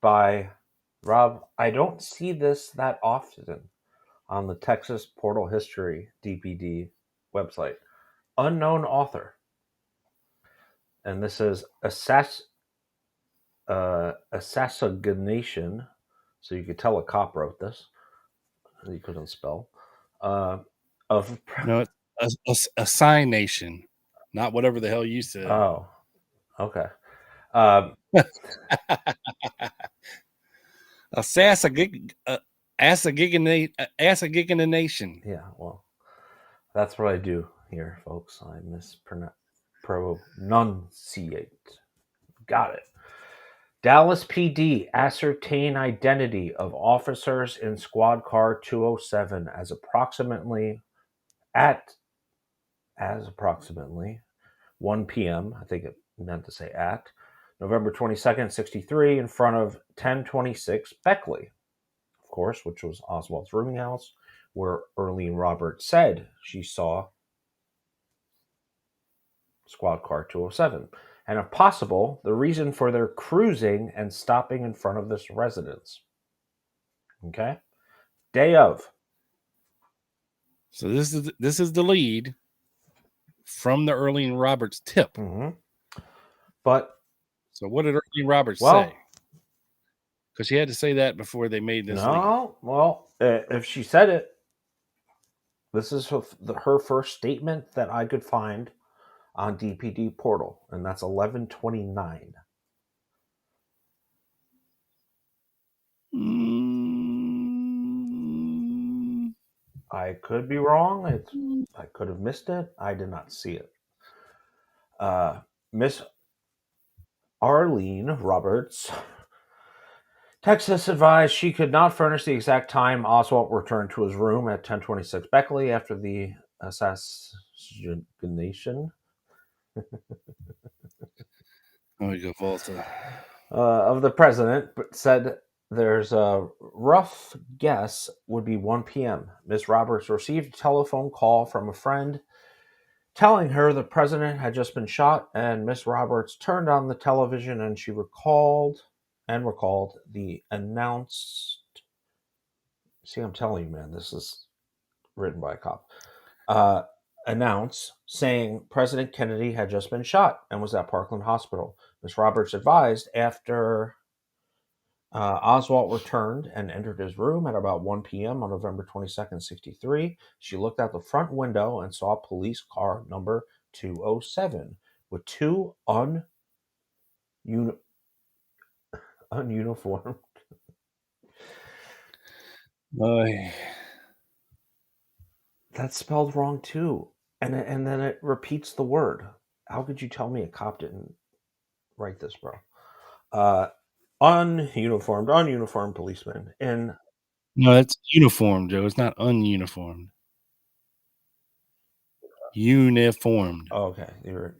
by Rob, I don't see this that often on the Texas Portal History DPD website. Unknown author. And this is assassination. So you could tell a cop wrote this. He couldn't spell. No, Assignation, not whatever the hell you said. Oh, okay. Assassination. Yeah, well, that's what I do here, folks. I pronunciate. Got it. Dallas PD ascertain identity of officers in squad car 207 as approximately 1 p.m. I think it meant to say at November 22nd, 63, in front of 1026 Beckley, of course, which was Oswald's rooming house, where Earlene Roberts said she saw squad car 207. And if possible, the reason for their cruising and stopping in front of this residence. Okay? Day of. So this is the lead from the Earlene Roberts tip. Mm-hmm. But so what did Earlene Roberts well, say? Because she had to say that before they made this lead. No, well, if she said it, this is her first statement that I could find on DPD portal, and that's 11/29. I could be wrong. I could have missed it. I did not see it. Miss Arlene Roberts, Texas, advised she could not furnish the exact time Oswald returned to his room at 1026 Beckley after the assassination. Of the president, but said there's a rough guess would be 1 p.m. Miss Roberts received a telephone call from a friend telling her the president had just been shot, and Miss Roberts turned on the television and she recalled the announced. See, I'm telling you, man, this is written by a cop. Announce saying President Kennedy had just been shot and was at Parkland Hospital. Miss Roberts advised after Oswald returned and entered his room at about 1 p.m. on November 22nd, 63. She looked out the front window and saw police car number 207 with two ununiformed. That's spelled wrong too. And then it repeats the word. How could you tell me a cop didn't write this, bro? Ununiformed policeman in. No, it's uniformed, Joe. It's not ununiformed. Uniformed. Oh, okay, you're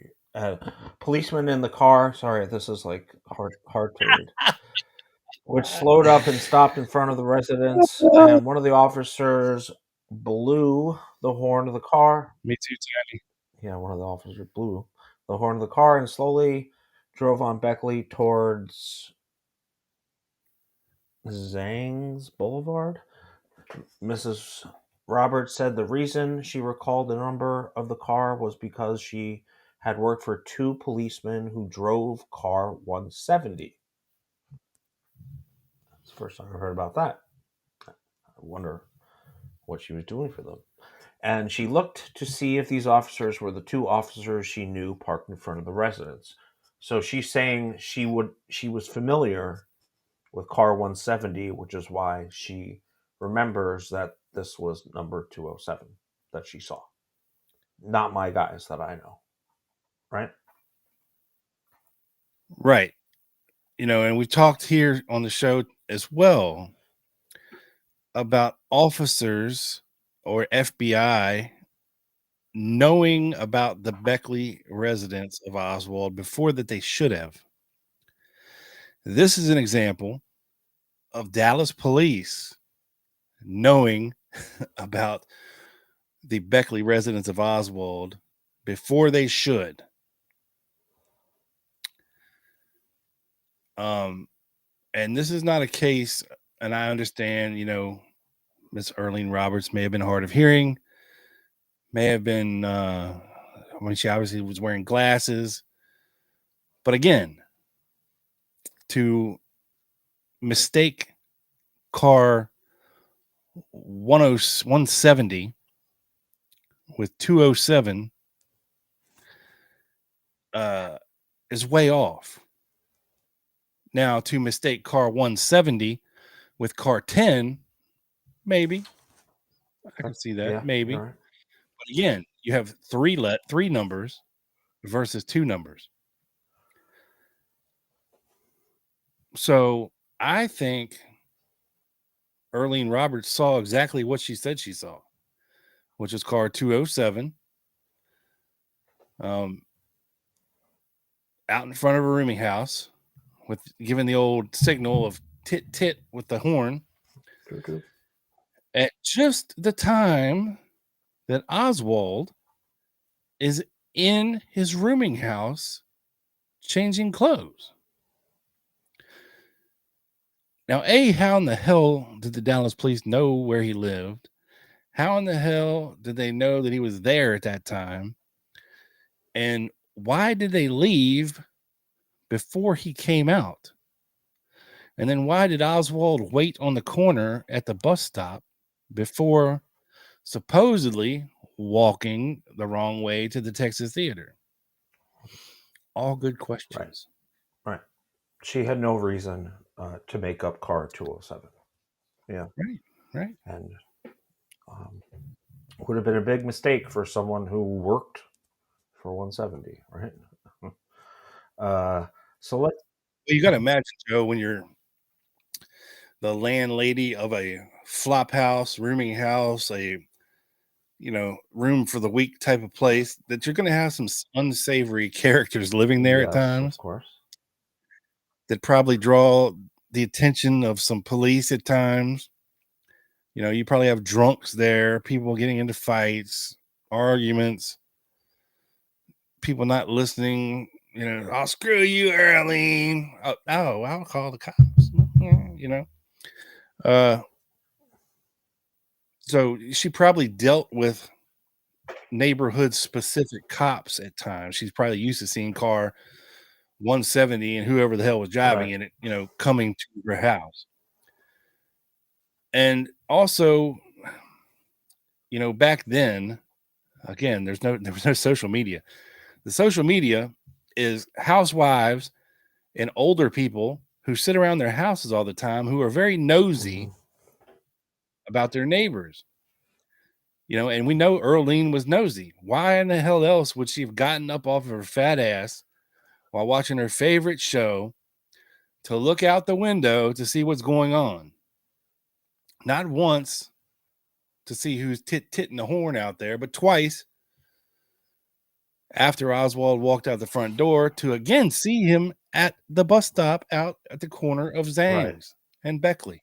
policeman in the car. Sorry, this is like hard to read. Which slowed up and stopped in front of the residence, and one of the officers blew the horn of the car. Me too, Tiny. Yeah, one of the officers blew the horn of the car and slowly drove on Beckley towards Zang's Boulevard. Mrs. Roberts said the reason she recalled the number of the car was because she had worked for two policemen who drove car 170. It's the first time I heard about that. I wonder what she was doing for them. And she looked to see if these officers were the two officers she knew parked in front of the residence. So she's saying she was familiar with car 170, which is why she remembers that this was number 207 that she saw. Not my guys that I know. Right? Right. And we talked here on the show as well about officers or FBI knowing about the Beckley residence of Oswald before that they should have. This is an example of Dallas police knowing about the Beckley residence of Oswald before they should. And this is not a case, and I understand, Miss Earlene Roberts may have been hard of hearing, may have been when she obviously was wearing glasses. But again, to mistake car 170 with 207 is way off. Now, to mistake car 170 with car 10, maybe. I can see that, Yeah, maybe. right. But again, you have three numbers versus 2 numbers. So I think Earlene Roberts saw exactly what she said she saw, which is car 207. Out in front of a rooming house, with giving the old signal of tit tit with the horn at just the time that Oswald is in his rooming house changing clothes. Now, how in the hell did the Dallas police know where he lived? How in the hell did they know that he was there at that time? And why did they leave before he came out? And then why did Oswald wait on the corner at the bus stop before supposedly walking the wrong way to the Texas Theater? All good questions. Right. She had no reason to make up car 207. Yeah. Right. And would have been a big mistake for someone who worked for 170, right? So let's. Well, you got to imagine, Joe, when you're the landlady of a flop house, rooming house, a room for the week type of place, that you're going to have some unsavory characters living there at times. Of course. That probably draw the attention of some police at times. You probably have drunks there, people getting into fights, arguments, people not listening. I'll screw you, Earlene. Oh, I'll call the cops. So she probably dealt with neighborhood specific cops at times. She's probably used to seeing car 170 and whoever the hell was driving in it, coming to her house. And also, back then, again, there was no social media. The social media is housewives and older people who sit around their houses all the time, who are very nosy about their neighbors. And we know Earlene was nosy. Why in the hell else would she have gotten up off of her fat ass while watching her favorite show to look out the window to see what's going on? Not once to see who's titting the horn out there, but twice after Oswald walked out the front door to again see him at the bus stop out at the corner of Zang's and Beckley.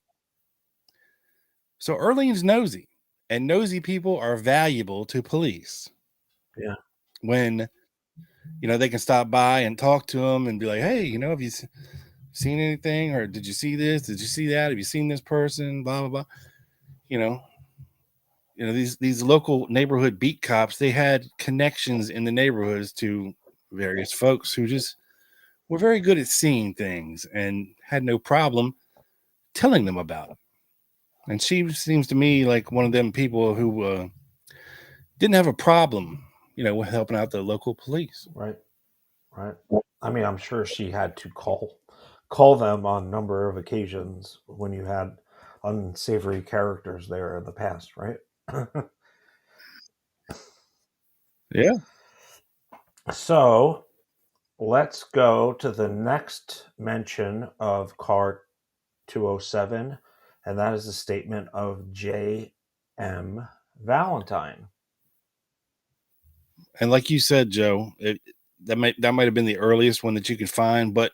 So Earlene's nosy, and nosy people are valuable to police. Yeah. When, they can stop by and talk to them and be like, hey, have you seen anything? Or did you see this? Did you see that? Have you seen this person? Blah, blah, blah. These local neighborhood beat cops, they had connections in the neighborhoods to various folks who just were very good at seeing things and had no problem telling them about them. And she seems to me like one of them people who didn't have a problem, with helping out the local police. Right. I mean, I'm sure she had to call them on a number of occasions when you had unsavory characters there in the past, right? Yeah. So let's go to the next mention of car 207, and that is a statement of J.M. Valentine. And like you said, Joe, that might have been the earliest one that you could find, but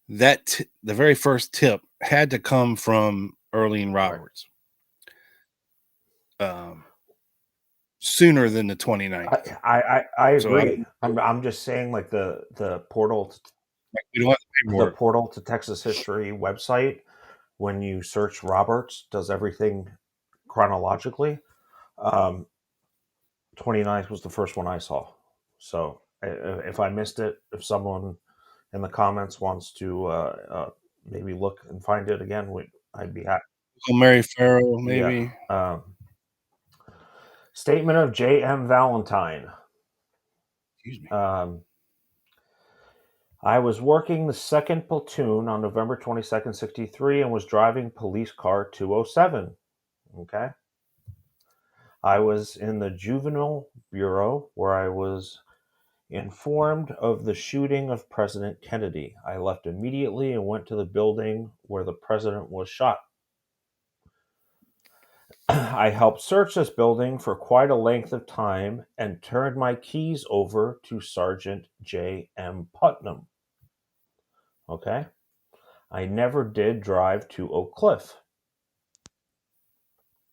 the very first tip had to come from Earlene Roberts. Sooner than the 29th. I agree. I'm just saying, like the portal. The portal to Texas history website, when you search Roberts, does everything chronologically. 29th was the first one I saw. So if I missed it, if someone in the comments wants to maybe look and find it again, I'd be happy. Mary Farrell, maybe. Yeah. Statement of J.M. Valentine. Excuse me. I was working the 2nd Platoon on November 22nd, 63, and was driving police car 207. Okay. I was in the Juvenile Bureau where I was informed of the shooting of President Kennedy. I left immediately and went to the building where the president was shot. I helped search this building for quite a length of time and turned my keys over to Sergeant J.M. Putnam. Okay? I never did drive to Oak Cliff.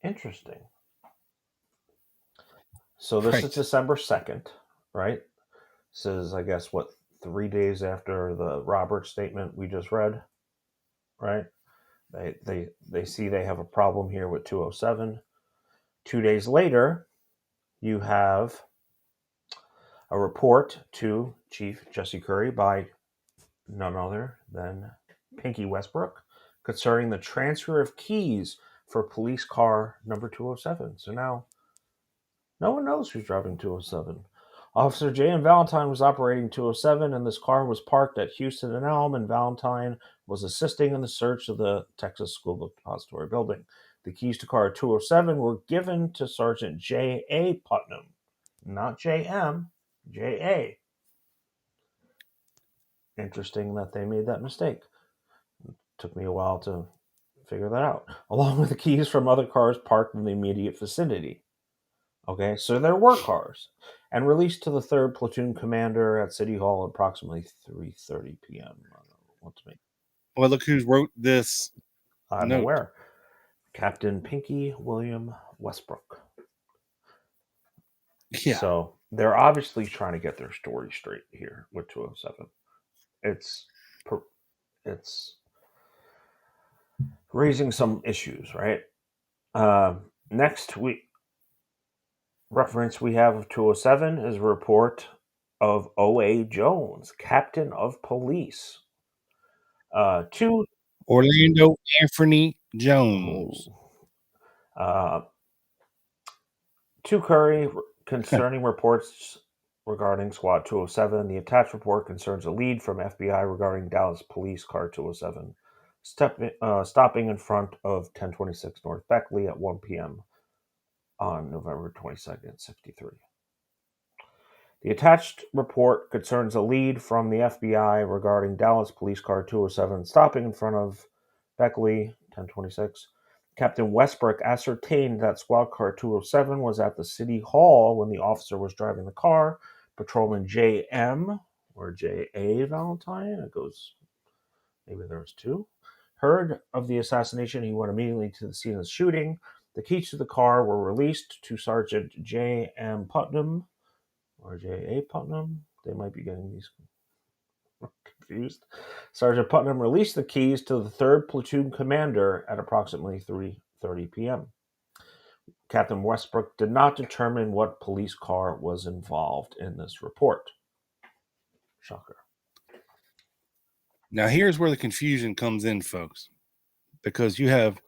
Interesting. So this is December 2nd, right? This is, I guess, 3 days after the Roberts statement we just read, right? They see they have a problem here with 207. 2 days later, you have a report to Chief Jesse Curry by none other than Pinky Westbrook concerning the transfer of keys for police car number 207. So now no one knows who's driving 207. Officer J.M. Valentine was operating 207, and this car was parked at Houston and Elm, and Valentine was assisting in the search of the Texas School Book Depository building. The keys to car 207 were given to Sergeant J.A. Putnam, not J.M., J.A. Interesting that they made that mistake. It took me a while to figure that out. Along with the keys from other cars parked in the immediate vicinity. Okay, so there were cars. And released to the 3rd Platoon Commander at City Hall at approximately 3:30 p.m. I don't know what to make. Well, look who wrote this. I'm note. aware. Captain Pinky William Westbrook. Yeah. So they're obviously trying to get their story straight here with 207. It's raising some issues, right? Next reference we have of 207 is a report of O.A. Jones, Captain of Police. To Orlando Anthony Jones. To Curry concerning reports regarding Squad 207. The attached report concerns a lead from FBI regarding Dallas Police Car 207 stopping in front of 1026 North Beckley at 1 p.m. on November 22nd, 63. The attached report concerns a lead from the FBI regarding Dallas Police Car 207 stopping in front of Beckley, 1026. Captain Westbrook ascertained that Squad Car 207 was at the City Hall when the officer was driving the car. Patrolman J.M. or J.A. Valentine, it goes, maybe there was two, heard of the assassination. He went immediately to the scene of the shooting. The keys to the car were released to Sergeant J.M. Putnam or J.A. Putnam. They might be getting these confused. Sergeant Putnam released the keys to the 3rd Platoon Commander at approximately 3:30 p.m. Captain Westbrook did not determine what police car was involved in this report. Shocker. Now, here's where the confusion comes in, folks, because you have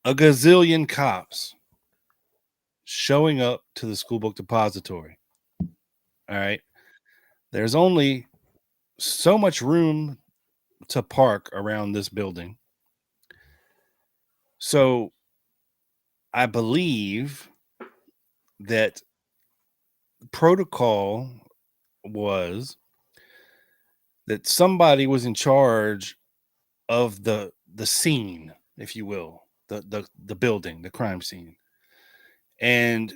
a gazillion cops showing up to the school book depository. All right. There's only so much room to park around this building. So I believe that protocol was that somebody was in charge of the scene, if you will, the building, the crime scene. And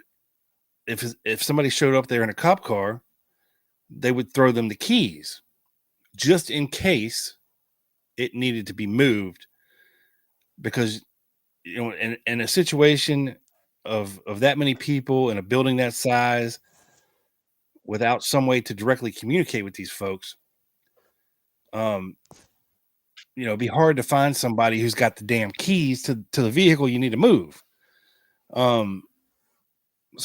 if somebody showed up there in a cop car, they would throw them the keys just in case it needed to be moved, because in a situation of that many people in a building that size, without some way to directly communicate with these folks, it'd be hard to find somebody who's got the damn keys to the vehicle you need to move. So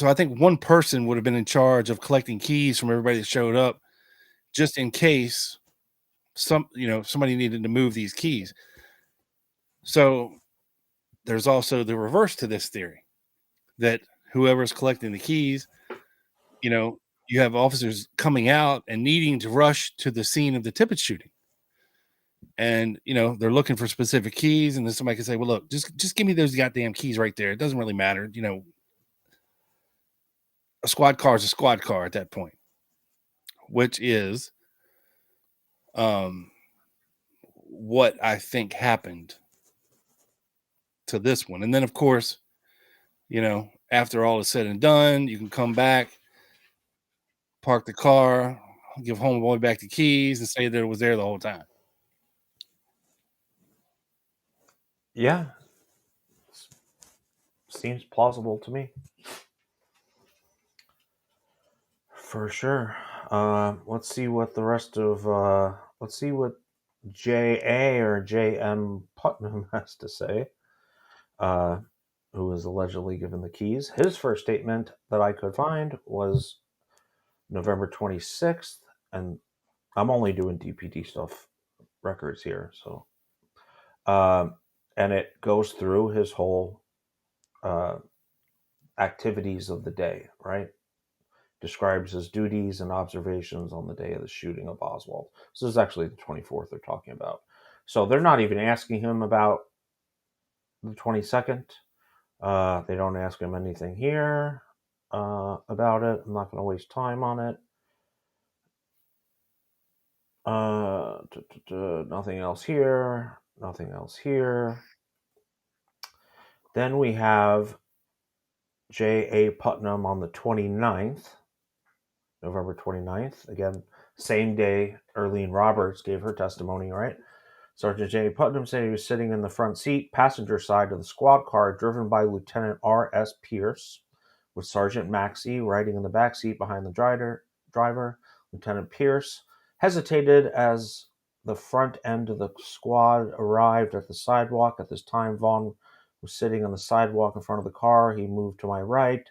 I think one person would have been in charge of collecting keys from everybody that showed up, just in case somebody needed to move these keys. So there's also the reverse to this theory, that, whoever's collecting the keys, you have officers coming out and needing to rush to the scene of the Tippit shooting. And, they're looking for specific keys. And then somebody can say, well, look, just give me those goddamn keys right there. It doesn't really matter. A squad car is a squad car at that point, which is what I think happened to this one. And then, of course, after all is said and done, you can come back, park the car, give homeboy back the keys, and say that it was there the whole time. Yeah. Seems plausible to me. For sure. Let's see what the rest of let's see what J.A. or J.M. Putnam has to say, who was allegedly given the keys. His first statement that I could find was November 26th, and I'm only doing DPD stuff records here, so and it goes through his whole activities of the day, right? Describes his duties and observations on the day of the shooting of Oswald. So this is actually the 24th they're talking about. So they're not even asking him about the 22nd. They don't ask him anything here about it. I'm not going to waste time on it. Nothing else here. Nothing else here. Then we have J.A. Putnam on the 29th. November 29th. Again, same day Earlene Roberts gave her testimony, right? Sergeant J. Putnam said he was sitting in the front seat, passenger side of the squad car driven by Lieutenant R.S. Pierce, with Sergeant Maxey riding in the back seat behind the driver. Lieutenant Pierce hesitated as the front end of the squad arrived at the sidewalk. At this time, Vaughn was sitting on the sidewalk in front of the car. He moved to my right,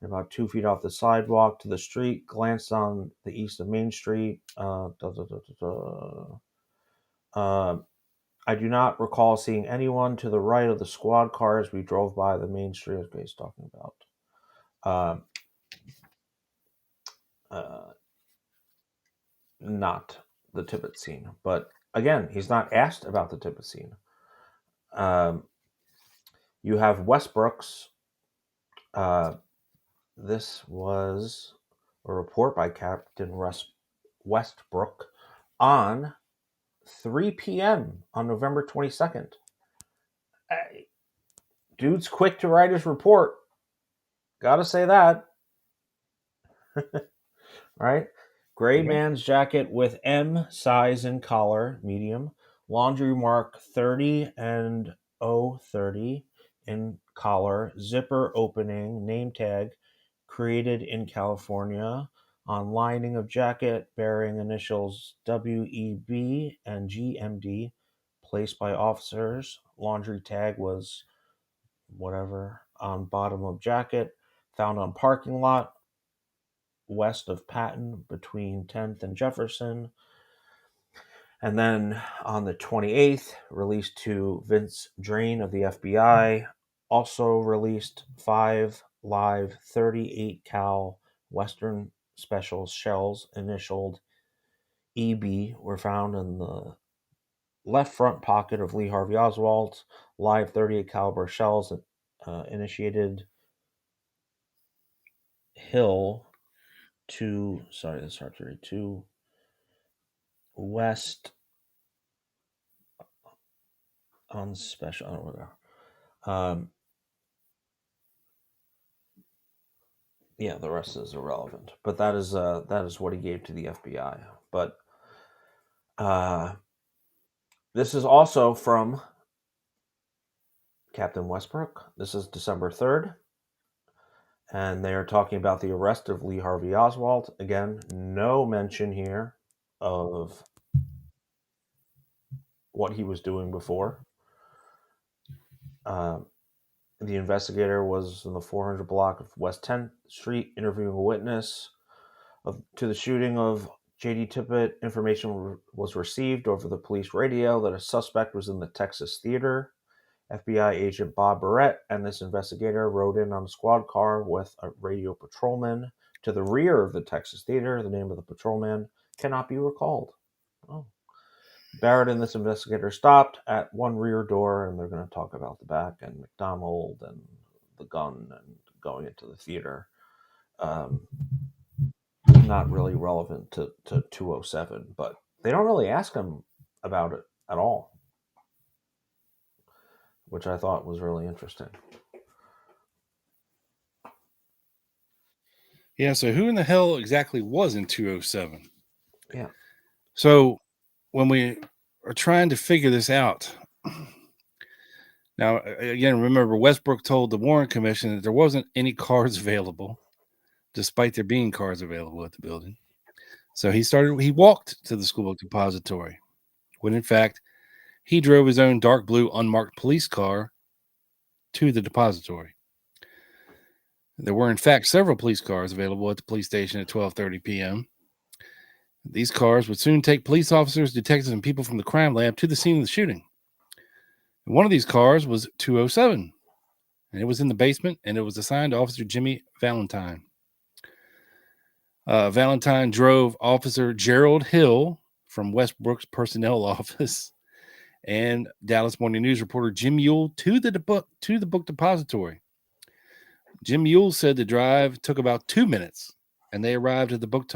about 2 feet off the sidewalk to the street, glanced on the east of Main Street. I do not recall seeing anyone to the right of the squad car as we drove by the Main Street. Okay, he's talking about not the Tippit scene. But again, he's not asked about the Tippit scene. You have Westbrook's. This was a report by Captain Westbrook on 3 p.m. on November 22nd. Dude's quick to write his report. Gotta say that. Right? Gray man's jacket with M size and collar, medium. Laundry mark 30 and 030 in collar. Zipper opening, name tag, created in California. On lining of jacket bearing initials WEB and GMD, placed by officers. Laundry tag was whatever. On bottom of jacket, found on parking lot west of Patton between 10th and Jefferson. And then on the 28th, released to Vince Drain of the FBI, also released 5 live 38 cal Western Special shells initialed EB were found in the left front pocket of Lee Harvey Oswald's live 38 caliber shells initiated Hill to, sorry, this is hard to read, to west on special, I don't know where. Yeah, the rest is irrelevant. But that is what he gave to the FBI. But this is also from Captain Westbrook. This is December 3rd. And they are talking about the arrest of Lee Harvey Oswald. Again, no mention here of what he was doing before. The investigator was in the 400 block of West 10th Street interviewing a witness to the shooting of JD Tippit. Information was received over the police radio that a suspect was in the Texas Theater FBI agent Bob Barrett and this investigator rode in on a squad car with a radio patrolman to the rear of the Texas Theater. The name of the patrolman cannot be recalled. Oh. Barrett and this investigator stopped at one rear door, and they're going to talk about the back and McDonald and the gun and going into the theater. Not really relevant to 207, but they don't really ask him about it at all, which I thought was really interesting. Yeah, so who in the hell exactly was in 207? Yeah. So when we are trying to figure this out, now, again, remember, Westbrook told the Warren Commission that there wasn't any cars available, despite there being cars available at the building. So he walked to the school book depository, when in fact, he drove his own dark blue unmarked police car to the depository. There were, in fact, several police cars available at the police station at 12:30 p.m. These cars would soon take police officers, detectives, and people from the crime lab to the scene of the shooting. And one of these cars was 207, and it was in the basement, and it was assigned to Officer Jimmy Valentine. Valentine drove Officer Gerald Hill from Westbrook's personnel office and Dallas Morning News reporter Jim Ewell to the book depository. Jim Ewell said the drive took about 2 minutes, and they arrived at the book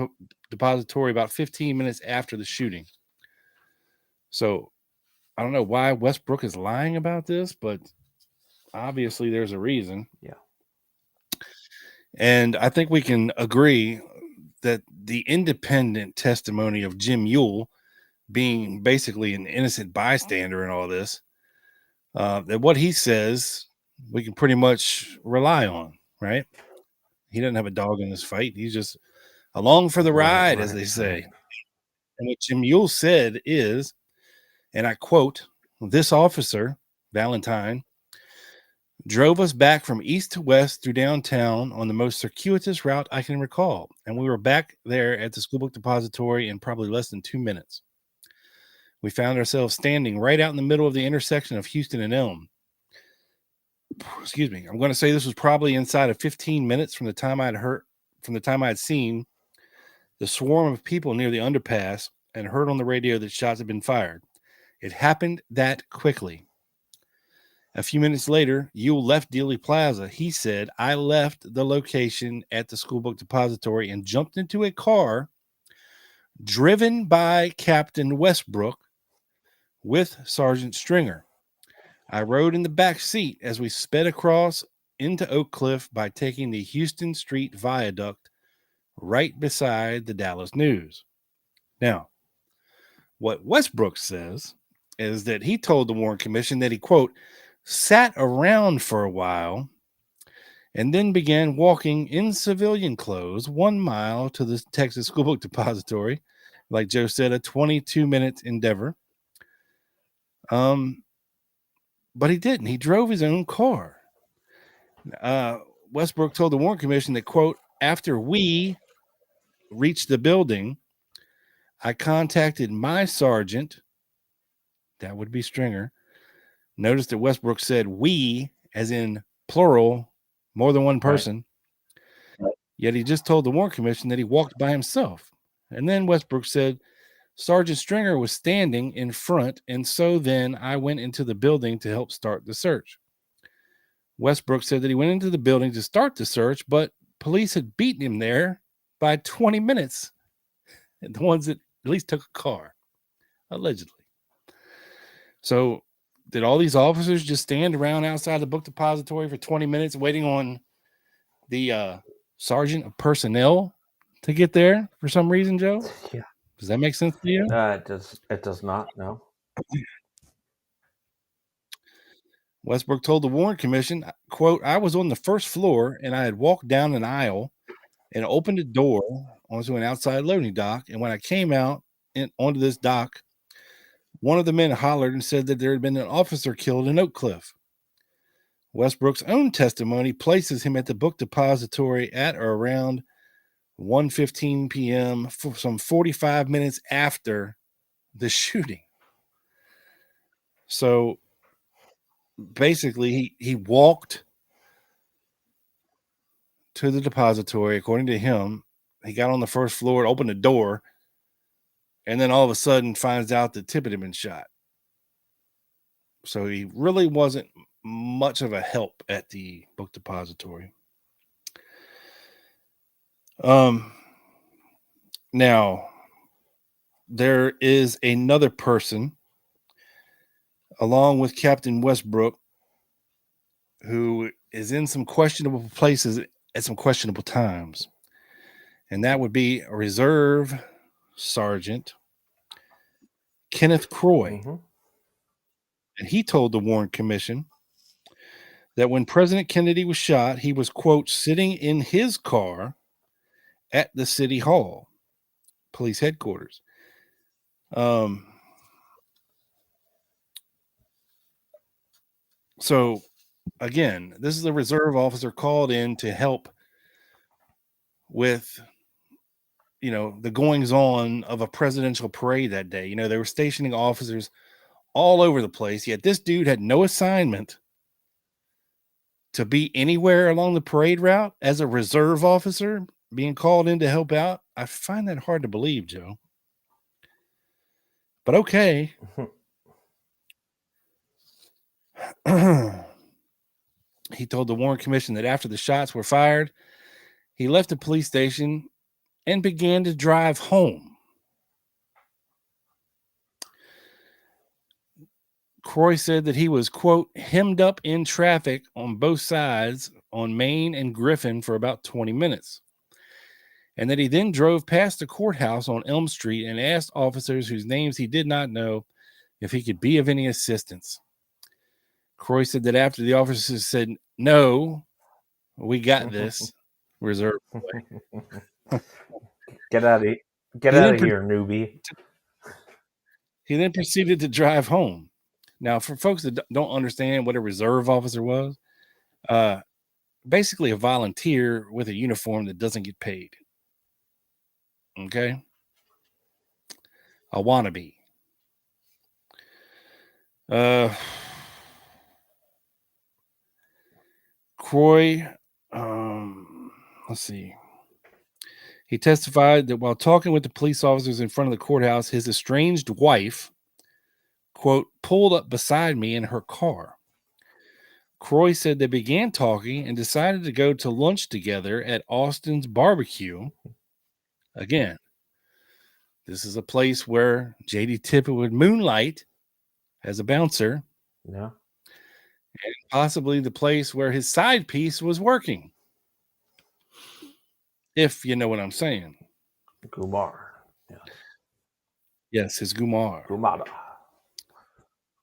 depository about 15 minutes after the shooting. So I don't know why Westbrook is lying about this, but obviously there's a reason. Yeah. And I think we can agree that the independent testimony of Jim Ewell, being basically an innocent bystander in all this, that what he says we can pretty much rely on, right? He doesn't have a dog in this fight. He's just along for the ride, as they say. Right. And what Jim Ewell said is, and I quote, "This officer, Valentine, drove us back from east to west through downtown on the most circuitous route I can recall. And we were back there at the school book depository in probably less than 2 minutes. We found ourselves standing right out in the middle of the intersection of Houston and Elm. Excuse me. I'm going to say this was probably inside of 15 minutes from the time I'd seen the swarm of people near the underpass and heard on the radio that shots had been fired. It happened that quickly. A few minutes later, Ewell left Dealey Plaza. He said, I left the location at the school book depository and jumped into a car driven by Captain Westbrook with Sergeant Stringer. I rode in the back seat as we sped across into Oak Cliff by taking the Houston Street Viaduct right beside the Dallas News." Now, what Westbrook says is that he told the Warren Commission that he, quote, sat around for a while and then began walking in civilian clothes 1 mile to the Texas School Book Depository. Like Joe said, a 22-minute endeavor. But he didn't. He drove his own car. Westbrook told the Warren Commission that, quote, after we reached the building, I contacted my sergeant. That would be Stringer. Notice that Westbrook said we, as in plural, more than one person. Right. Yet he just told the Warren Commission that he walked by himself. And then Westbrook said, Sergeant Stringer was standing in front, and so then I went into the building to help start the search. Westbrook said that he went into the building to start the search, but police had beaten him there by 20 minutes. The ones that at least took a car, allegedly. So did all these officers just stand around outside the book depository for 20 minutes waiting on the sergeant of personnel to get there for some reason, Joe? Yeah. Does that make sense to you? It does not, no. Westbrook told the Warren Commission, quote, I was on the first floor and I had walked down an aisle and opened a door onto an outside loading dock. And when I came out onto this dock, one of the men hollered and said that there had been an officer killed in Oak Cliff. Westbrook's own testimony places him at the book depository at or around 1:15 p.m., for some 45 minutes after the shooting. So basically he walked to the depository. According to him, he got on the first floor, opened the door, and then all of a sudden finds out that Tippit had been shot. So he really wasn't much of a help at the book depository. Now there is another person along with Captain Westbrook who is in some questionable places at some questionable times. And that would be a reserve sergeant, Kenneth Croy. Mm-hmm. And he told the Warren Commission that when President Kennedy was shot, he was, quote, sitting in his car at the City Hall, police headquarters. So, again, this is a reserve officer called in to help with, the goings on of a presidential parade that day. They were stationing officers all over the place, yet this dude had no assignment to be anywhere along the parade route as a reserve officer being called in to help out. I find that hard to believe, Joe. But okay. He told the Warren Commission that after the shots were fired, he left the police station and began to drive home. Croy said that he was, quote, hemmed up in traffic on both sides on Main and Griffin for about 20 minutes. And that he then drove past the courthouse on Elm Street and asked officers whose names he did not know if he could be of any assistance. Croy said that after the officers said, no, we got this, reserve. Get out of here, newbie. He then proceeded to drive home. Now, for folks that don't understand what a reserve officer was, basically a volunteer with a uniform that doesn't get paid. Okay? A wannabe. Croy, let's see. He testified that while talking with the police officers in front of the courthouse, his estranged wife, quote, pulled up beside me in her car. Croy said they began talking and decided to go to lunch together at Austin's Barbecue. Again, this is a place where JD Tippit would moonlight as a bouncer. Yeah. And possibly the place where his side piece was working. If you know what I'm saying. Gumar. Yeah. Yes, his Gumar. Gumada.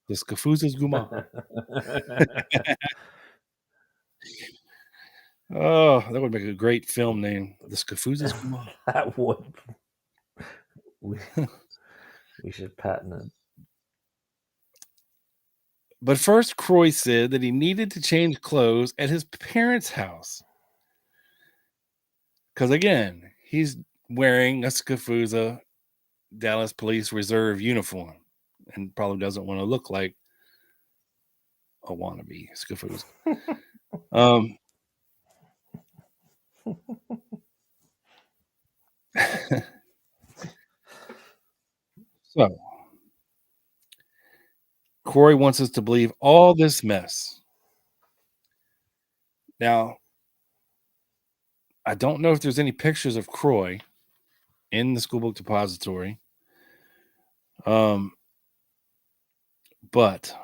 The Scafuza's Gumar. Oh, that would make a great film name. The Scafuza's Gumar. That would. We should patent it. But first, Croy said that he needed to change clothes at his parents' house. Because again, he's wearing a Scafuza Dallas Police Reserve uniform and probably doesn't want to look like a wannabe Scafuza. So, Croy wants us to believe all this mess. Now, I don't know if there's any pictures of Croy in the school book depository. But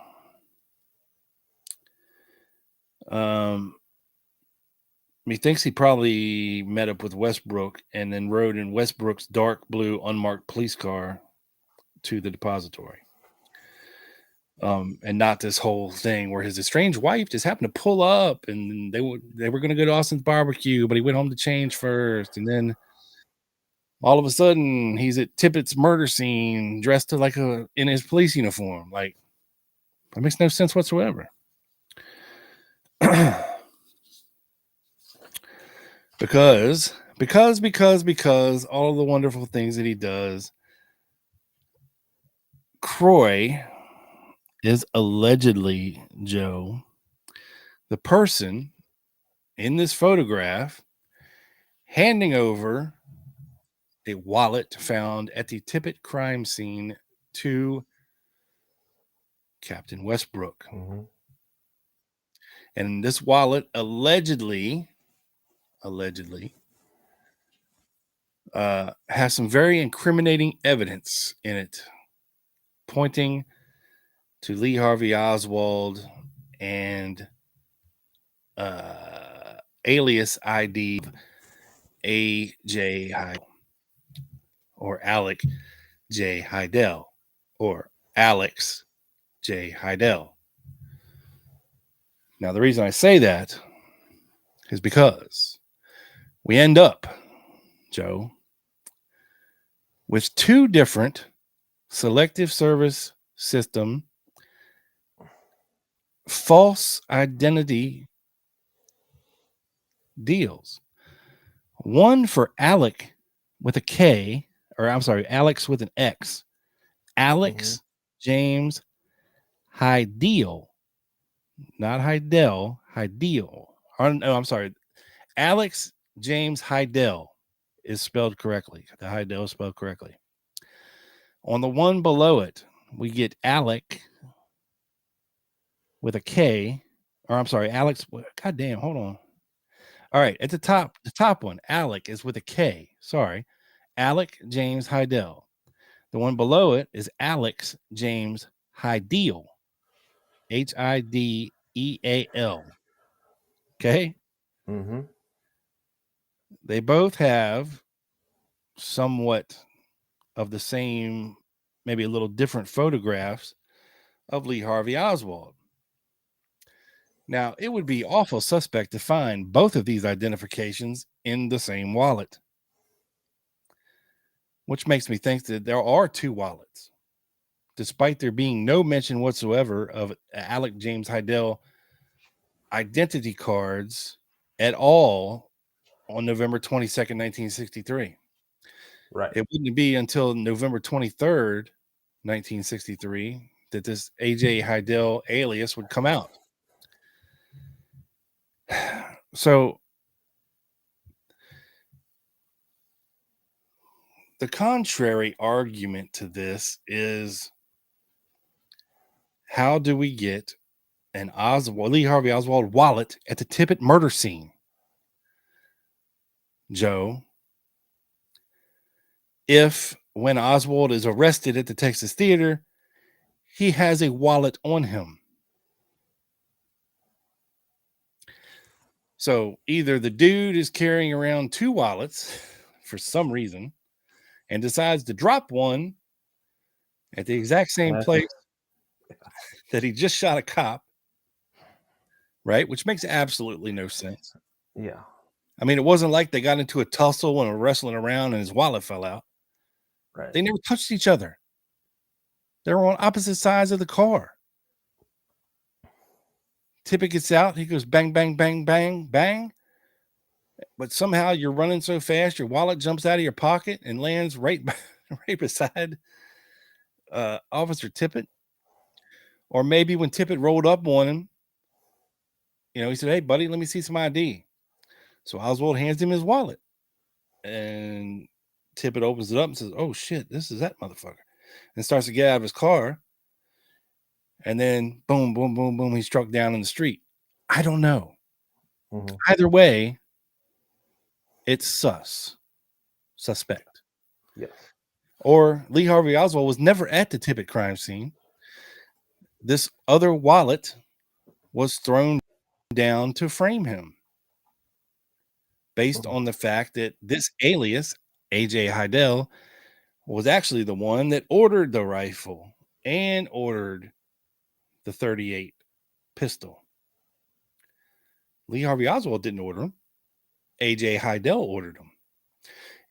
he thinks he probably met up with Westbrook and then rode in Westbrook's dark blue unmarked police car to the depository. And not this whole thing where his estranged wife just happened to pull up and they were going to go to Austin's Barbecue, but he went home to change first. And then all of a sudden he's at Tippit's murder scene dressed in his police uniform. Like, that makes no sense whatsoever. Because all of the wonderful things that he does, Croy is allegedly, Joe, the person in this photograph handing over a wallet found at the Tippit crime scene to Captain Westbrook. Mm-hmm. And this wallet allegedly has some very incriminating evidence in it, pointing to Lee Harvey Oswald and alias ID A.J. Heidel, or Alec J. Heidel, or Alex J. Heidel. Now, the reason I say that is because we end up, Joe, with two different selective service system false identity deals. One for Alec with a K, or I'm sorry, Alex with an X. Alex James Heidel, not Heidel, Heidel. No, I'm sorry. Alex James Heidel is spelled correctly. The Heidel is spelled correctly. On the one below it, we get Alec with a K, or I'm sorry, Alex. God damn, hold on. All right, at the top one, Alec is with a K. Sorry, Alec James Heidel. The one below it is Alex James Heidel, Hideal. Okay. Mm-hmm. They both have somewhat of the same, maybe a little different photographs of Lee Harvey Oswald. Now, it would be awful suspect to find both of these identifications in the same wallet, which makes me think that there are two wallets, despite there being no mention whatsoever of Alec James Heidel identity cards at all on November 22nd, 1963. Right. It wouldn't be until November 23rd, 1963, that this AJ Heidel alias would come out. So the contrary argument to this is, how do we get an Lee Harvey Oswald wallet at the Tippit murder scene? Joe, if when Oswald is arrested at the Texas Theater, he has a wallet on him. So either the dude is carrying around two wallets for some reason and decides to drop one at the exact same place that he just shot a cop, right? Which makes absolutely no sense. Yeah. I mean, it wasn't like they got into a tussle and were wrestling around and his wallet fell out. Right. They never touched each other. They were on opposite sides of the car. Tippit gets out. He goes bang, bang, bang, bang, bang. But somehow you're running so fast, your wallet jumps out of your pocket and lands right beside Officer Tippit. Or maybe when Tippit rolled up on him, he said, "Hey, buddy, let me see some ID." So Oswald hands him his wallet. And Tippit opens it up and says, "Oh, shit, this is that motherfucker." And starts to get out of his car. And then boom, boom, boom, boom, he's struck down in the street. I don't know. Mm-hmm. Either way, it's suspect. Yes. Or Lee Harvey Oswald was never at the Tippit crime scene. This other wallet was thrown down to frame him, based on the fact that this alias, AJ Heidel, was actually the one that ordered the rifle and ordered the .38 pistol. Lee Harvey Oswald didn't order him. AJ Heidel ordered him.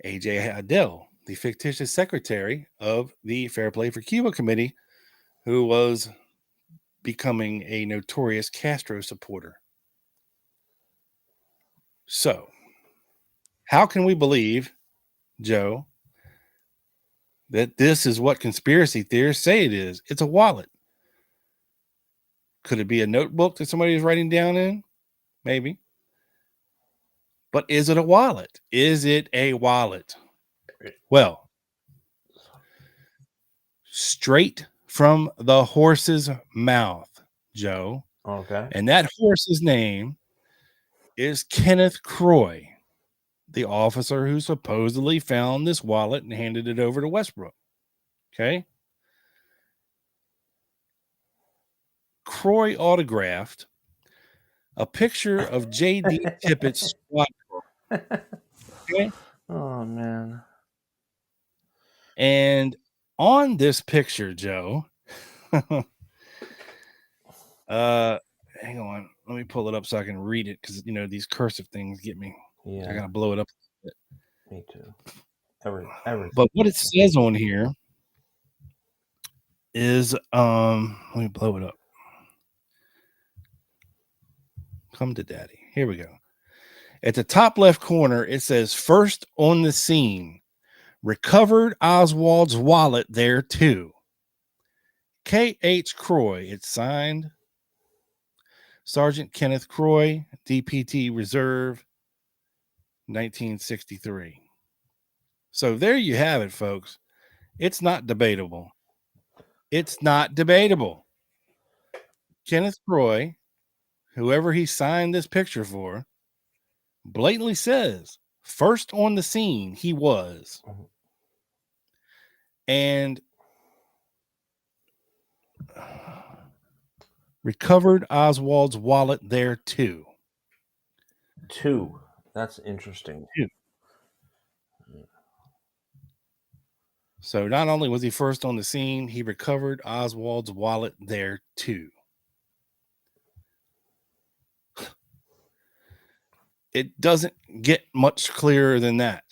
AJ Heidel, the fictitious secretary of the Fair Play for Cuba Committee, who was becoming a notorious Castro supporter. So, how can we believe, Joe, that this is what conspiracy theorists say it is? It's a wallet. Could it be a notebook that somebody is writing down in? Maybe. But is it a wallet? Is it a wallet? Well, straight from the horse's mouth, Joe. Okay. And that horse's name is Kenneth Croy, the officer who supposedly found this wallet and handed it over to Westbrook. Okay. Croy autographed a picture of JD Tippit's squad car. Okay. Oh man. And on this picture, Joe, hang on, let me pull it up so I can read it, because these cursive things get me. Yeah. I gotta blow it up a bit. Me too. Everything. But what it says on here is let me blow it up. Come to daddy. Here we go. At the top left corner, it says first on the scene. Recovered Oswald's wallet there too. K.H. Croy. It's signed Sergeant Kenneth Croy, DPT Reserve, 1963. So there you have it, folks. It's not debatable. It's not debatable. Kenneth Croy, whoever he signed this picture for, blatantly says first on the scene he was. And recovered Oswald's wallet there too. Two. That's interesting. Two. So not only was he first on the scene, he recovered Oswald's wallet there too. It doesn't get much clearer than that.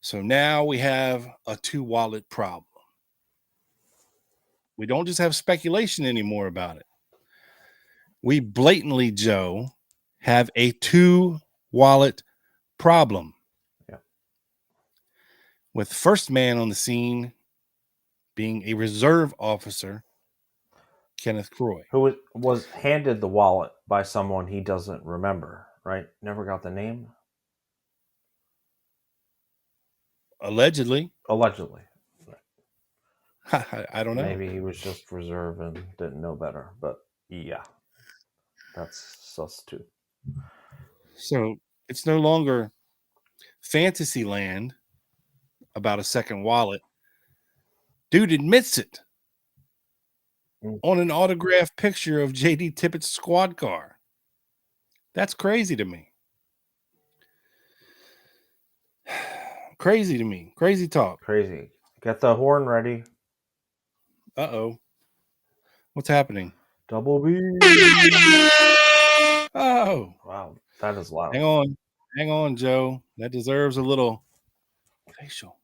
So now we have a two wallet problem. We don't just have speculation anymore about it. We blatantly, Joe, have a two wallet problem. Yeah. With first man on the scene being a reserve officer, Kenneth Croy, who was handed the wallet by someone he doesn't remember, right? Never got the name? Allegedly. I don't know. Maybe he was just reserve and didn't know better, but yeah, that's sus too. So it's no longer fantasy land about a second wallet. Dude admits it on an autographed picture of JD Tippit's squad car. That's crazy to me. Crazy to me. Crazy talk. Crazy. Get the horn ready. Uh-oh. What's happening? Double B. Oh. Wow, that is loud. Hang on, Joe. That deserves a little facial.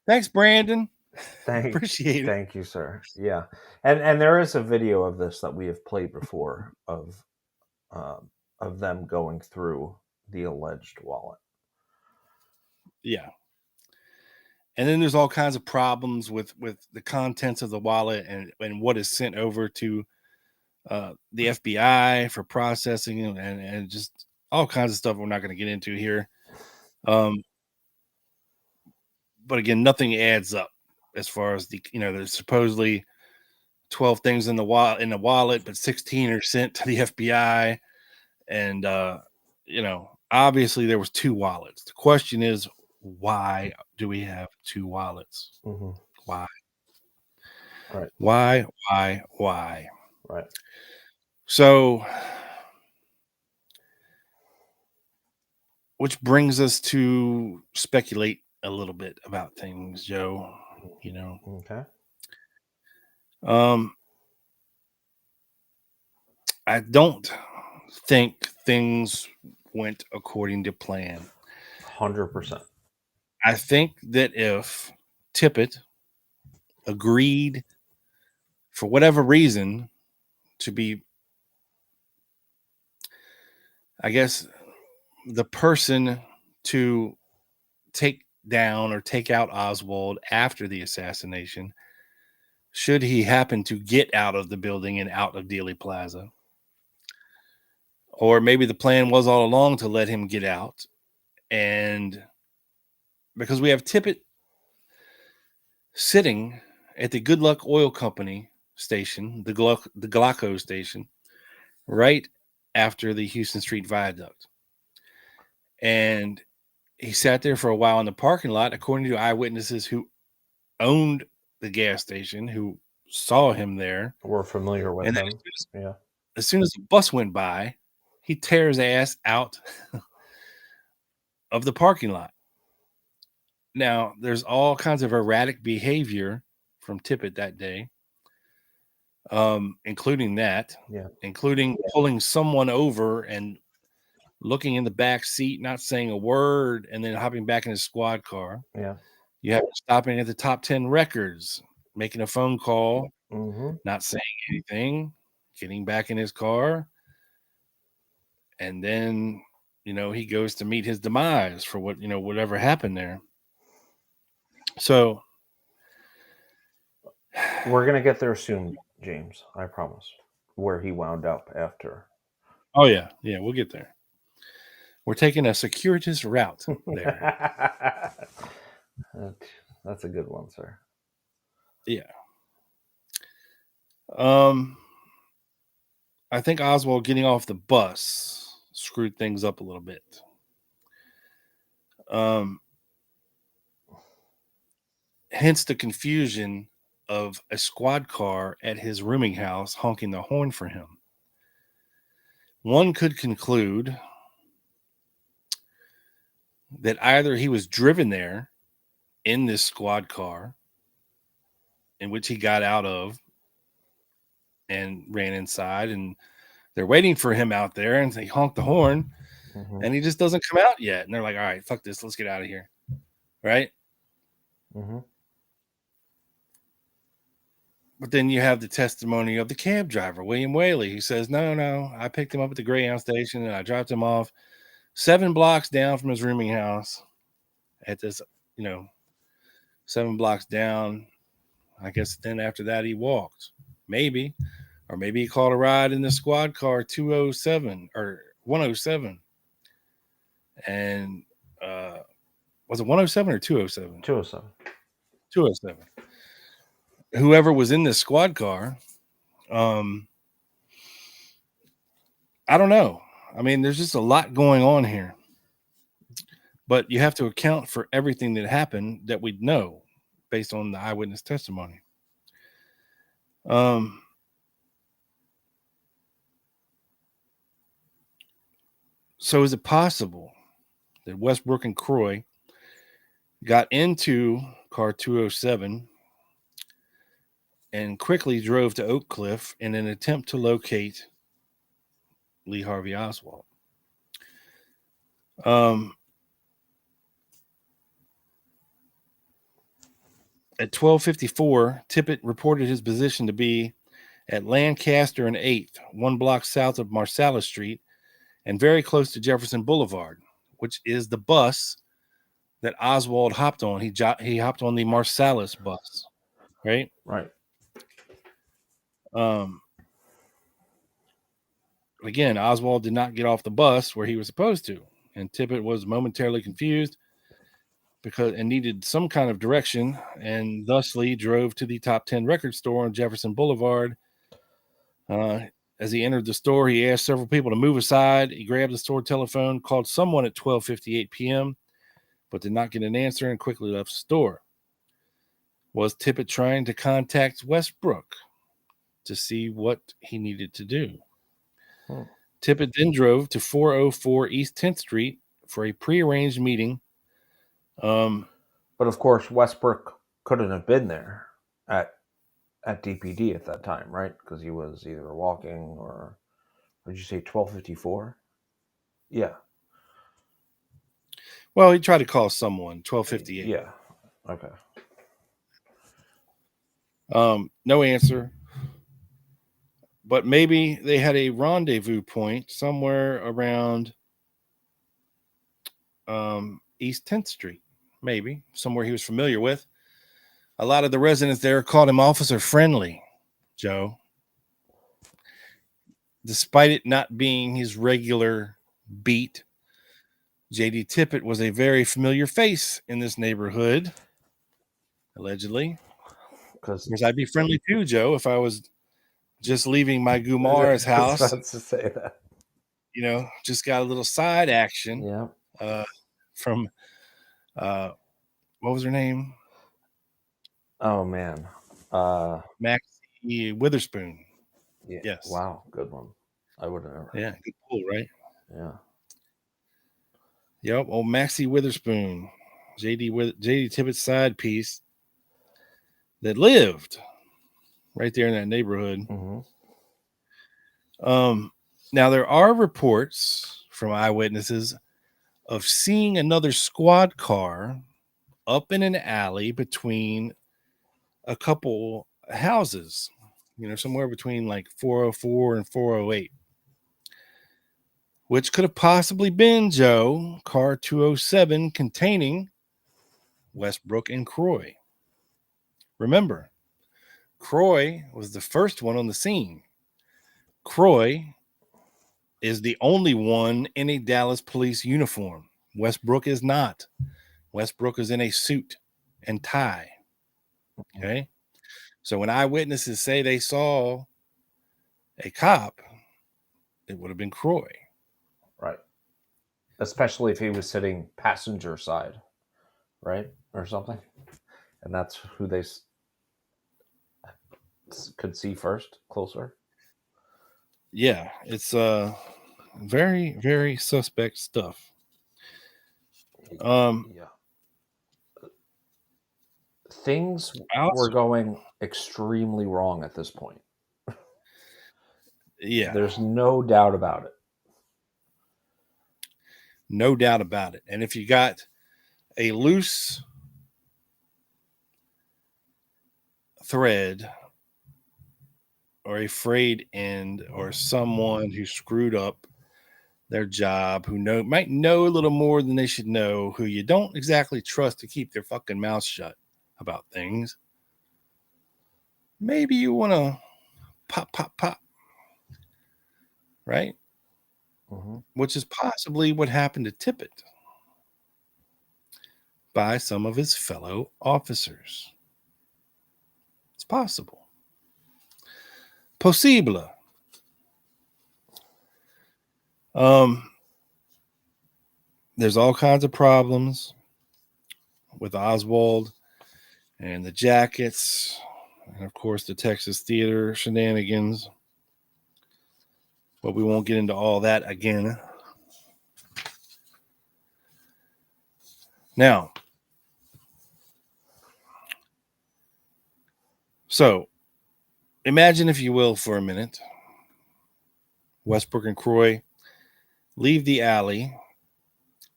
Thanks, Brandon. Appreciate it. Thank you, sir. Yeah, and there is a video of this that we have played before of them going through the alleged wallet. Yeah. And then there's all kinds of problems with the contents of the wallet and what is sent over to the FBI for processing and just all kinds of stuff we're not going to get into here. But again, nothing adds up as far as there's supposedly 12 things in the wallet, but 16 are sent to the FBI. And, obviously there was two wallets. The question is, why do we have two wallets? Mm-hmm. Why? Right. Why? Right. So, which brings us to speculate a little bit about things, Joe. Okay. I don't think things went according to plan. 100%. I think that if Tippit agreed for whatever reason to be, I guess, the person to take down or take out Oswald after the assassination, should he happen to get out of the building and out of Dealey Plaza. Or maybe the plan was all along to let him get out. And because we have Tippit sitting at the Good Luck Oil Company station, the Glaco station, right after the Houston Street Viaduct. And he sat there for a while in the parking lot, according to eyewitnesses who owned the gas station, who saw him there. We're familiar with him. As soon as the bus went by, he tears ass out of the parking lot. Now, there's all kinds of erratic behavior from Tippit that day, including that, including pulling someone over and looking in the back seat, not saying a word, and then hopping back in his squad car. Yeah. You have stopping at the Top 10 Records, making a phone call, not saying anything, getting back in his car. And then, he goes to meet his demise for whatever happened there. So we're going to get there soon, James. I promise. Where he wound up after. Oh, yeah. Yeah, we'll get there. We're taking a circuitous route there. That's a good one, sir. Yeah. I think Oswald getting off the bus screwed things up a little bit. Hence the confusion of a squad car at his rooming house honking the horn for him. One could conclude that either he was driven there in this squad car, in which he got out of and ran inside, and they're waiting for him out there, and they honk the horn, and he just doesn't come out yet. And they're like, all right, fuck this, let's get out of here. Right? But then you have the testimony of the cab driver, William Whaley. He says, no, I picked him up at the Greyhound station, and I dropped him off 7 blocks down from his rooming house at this, 7 blocks down. I guess then after that he walked. Maybe. Or maybe he called a ride in the squad car 207 or 107. And was it 107 or 207? 207. 207. Whoever was in this squad car, I don't know. I mean, there's just a lot going on here. But you have to account for everything that happened that we know based on the eyewitness testimony. So is it possible that Westbrook and Croy got into car 207 and quickly drove to Oak Cliff in an attempt to locate Lee Harvey Oswald? At 12:54, Tippit reported his position to be at Lancaster and 8th, 1 block south of Marsalis Street, and very close to Jefferson Boulevard, which is the bus that Oswald hopped on. He hopped on the Marsalis bus, right? Right. Again, Oswald did not get off the bus where he was supposed to, and Tippit was momentarily confused and needed some kind of direction, and thusly drove to the Top 10 record store on Jefferson Boulevard. As he entered the store, he asked several people to move aside. He grabbed the store telephone, called someone at 12:58 p.m., but did not get an answer and quickly left the store. Was Tippit trying to contact Westbrook to see what he needed to do? Tippit then drove to 404 East 10th Street for a prearranged meeting. But of course, Westbrook couldn't have been there at DPD at that time, right? Because he was either walking or did you say 12:54? Yeah. Well, he tried to call someone 12:58. Yeah. Okay. No answer. But maybe they had a rendezvous point somewhere around East 10th Street. maybe somewhere he was familiar with. A lot of the residents there called him Officer Friendly, Joe. Despite it not being his regular beat, JD Tippit was a very familiar face in this neighborhood, allegedly. Because I'd be friendly too, Joe, if I was just leaving my Gumar's house. I was about to say that. You know, just got a little side action. Yeah. From what was her name? Oh man. Maxie Witherspoon. Yeah. Yes. Wow, good one. I would have never. Yeah, good pull, right? Yeah. Yep. Old Maxie Witherspoon, JD Tippit's side piece that lived right there in that neighborhood. Mm-hmm. Now there are reports from eyewitnesses of seeing another squad car up in an alley between a couple houses, you know, somewhere between like 404 and 408, which could have possibly been, Joe, car 207 containing Westbrook and Croy. Remember, Croy was the first one on the scene. Croy is the only one in a Dallas police uniform. Westbrook is not. Westbrook is in a suit and tie. Okay. So when eyewitnesses say they saw a cop, it would have been Croy. Right. Especially if he was sitting passenger side, right? Or something. And that's who they could see first, closer. Yeah, it's very, very suspect stuff. Yeah. Things were going extremely wrong at this point. Yeah. There's no doubt about it. No doubt about it. And if you got a loose thread or a frayed end or someone who screwed up their job, who might know a little more than they should know, who you don't exactly trust to keep their fucking mouth shut about things, maybe you want to pop, right? Mm-hmm. Which is possibly what happened to Tippit by some of his fellow officers. It's possible. Possible. There's all kinds of problems with Oswald and the jackets, and of course the Texas theater shenanigans. But we won't get into all that again. Now, so imagine, if you will, for a minute, Westbrook and Croy leave the alley,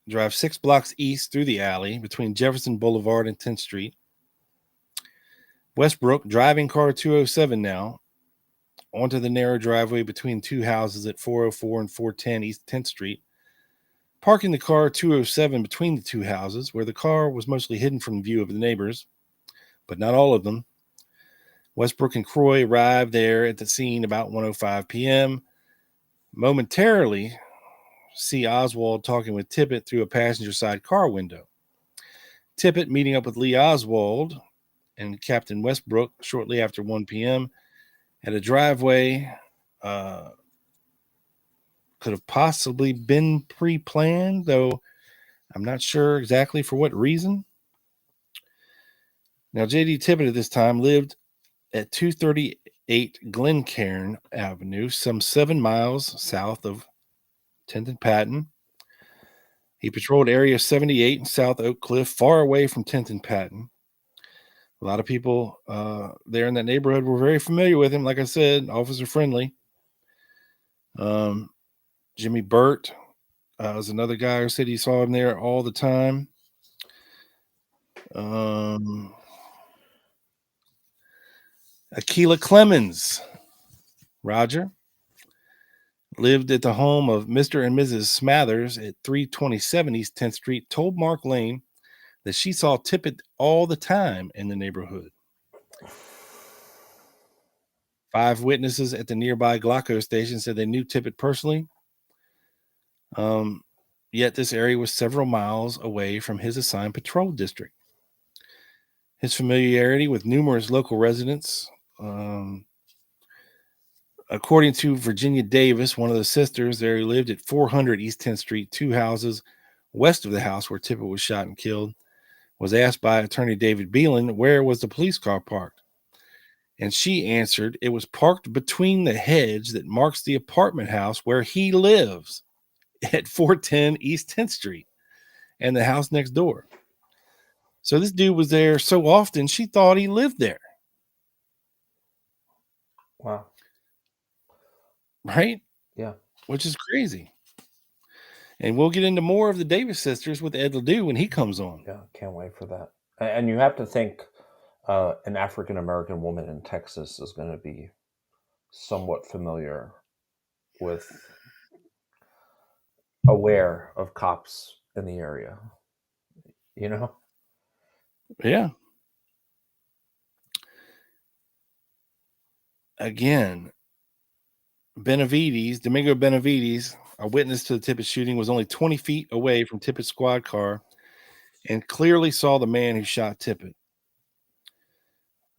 drive 6 blocks east through the alley between Jefferson Boulevard and 10th Street. Westbrook, driving car 207 now, onto the narrow driveway between two houses at 404 and 410 East 10th Street, parking the car 207 between the two houses, where the car was mostly hidden from view of the neighbors, but not all of them. Westbrook and Croy arrived there at the scene about 1:05 p.m. Momentarily, see Oswald talking with Tippit through a passenger side car window. Tippit meeting up with Lee Oswald and Captain Westbrook shortly after 1 p.m. at a driveway. Could have possibly been pre-planned, though I'm not sure exactly for what reason. Now, JD Tippit at this time lived at 238 Glencairn Avenue, some 7 miles south of 10th and Patton. He patrolled Area 78 in South Oak Cliff, far away from 10th and Patton. A lot of people there in that neighborhood were very familiar with him. Like I said, officer friendly. Jimmy Burt was another guy who said he saw him there all the time. Akila Clemens, Roger, lived at the home of Mr. and Mrs. Smathers at 327 East 10th Street, told Mark Lane that she saw Tippit all the time in the neighborhood. 5 witnesses at the nearby Glauco station said they knew Tippit personally. Yet this area was several miles away from his assigned patrol district. His familiarity with numerous local residents, according to Virginia Davis, one of the sisters there, who lived at 400 East 10th Street, 2 houses west of the house where Tippit was shot and killed, was asked by attorney David Beelan, where was the police car parked? And she answered, it was parked between the hedge that marks the apartment house where he lives at 410 East 10th Street and the house next door. So this dude was there so often, she thought he lived there. Wow. Right? Yeah. Which is crazy. And we'll get into more of the Davis sisters with Ed Ledoux when he comes on. Yeah, can't wait for that. And you have to think an African-American woman in Texas is going to be somewhat familiar with, aware of cops in the area, you know? Yeah. Again, Domingo Benavides, a witness to the Tippit shooting, was only 20 feet away from Tippit's squad car and clearly saw the man who shot Tippit.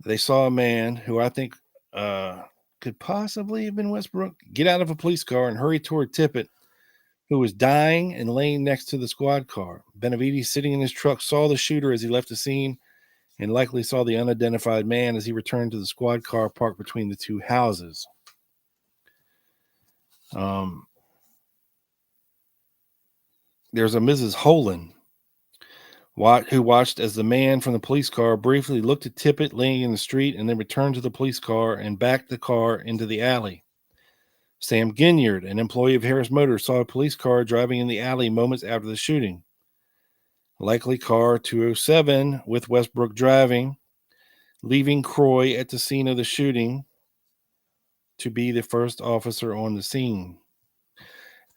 They saw a man who I think could possibly have been Westbrook get out of a police car and hurry toward Tippit, who was dying and laying next to the squad car. Benavides, sitting in his truck, saw the shooter as he left the scene and likely saw the unidentified man as he returned to the squad car parked between the 2 houses. There's a Mrs. Holan who watched as the man from the police car briefly looked at Tippit laying in the street and then returned to the police car and backed the car into the alley. Sam Ginyard, an employee of Harris Motors, saw a police car driving in the alley moments after the shooting. Likely car 207 with Westbrook driving, leaving Croy at the scene of the shooting to be the first officer on the scene,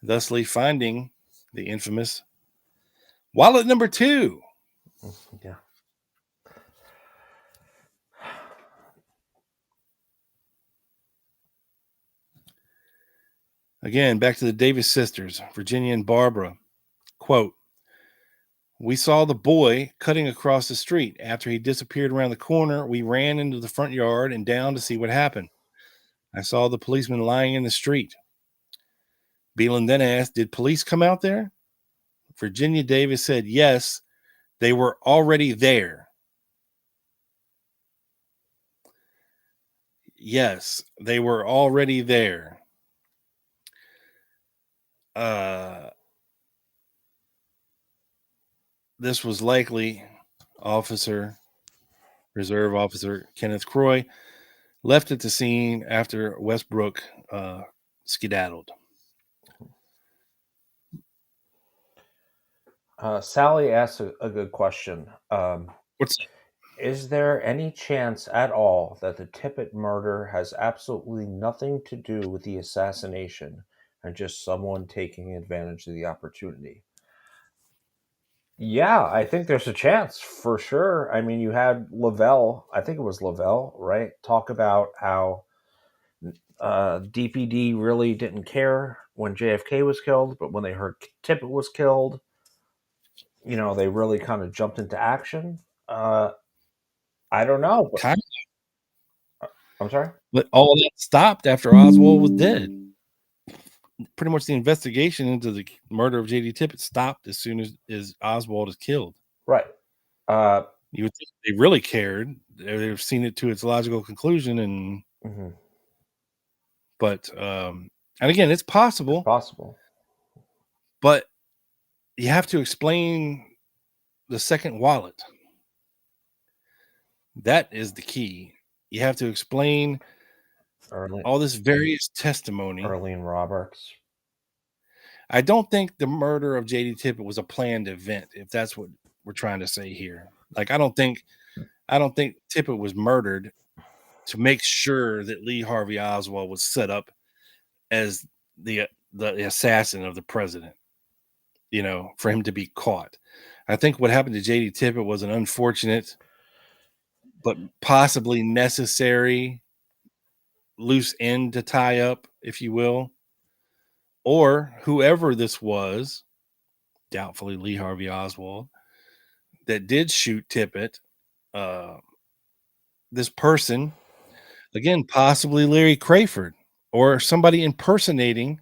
thusly finding the infamous wallet number 2. Yeah. Again, back to the Davis sisters, Virginia and Barbara. Quote, we saw the boy cutting across the street. After he disappeared around the corner, we ran into the front yard and down to see what happened. I saw the policeman lying in the street. Beelan then asked, did police come out there? Virginia Davis said, yes, they were already there. Yes, they were already there. This was likely Reserve Officer Kenneth Croy left at the scene after Westbrook skedaddled. Sally asked a good question. What's Is there any chance at all that the Tippit murder has absolutely nothing to do with the assassination and just someone taking advantage of the opportunity? Yeah, I think there's a chance for sure. I mean, you had Lavelle, I think it was Lavelle, right? Talk about how DPD really didn't care when JFK was killed, but when they heard Tippit was killed, they really kind of jumped into action. I don't know. kind of. I'm sorry? But all of that stopped after Oswald was dead. Pretty much the investigation into the murder of JD Tippit stopped as soon as Oswald is killed. Right. You would think they really cared. They've seen it to its logical conclusion, and but and again, it's possible. But you have to explain the second wallet. That is the key. You have to explain all this various testimony. Earlene Roberts. I don't think the murder of JD Tippit was a planned event, if that's what we're trying to say here. Like, I don't think Tippit was murdered to make sure that Lee Harvey Oswald was set up as the assassin of the president, for him to be caught. I think what happened to JD Tippit was an unfortunate but possibly necessary loose end to tie up, if you will. Or whoever this was, doubtfully Lee Harvey Oswald, that did shoot Tippit, this person, again, possibly Larry Crayford or somebody impersonating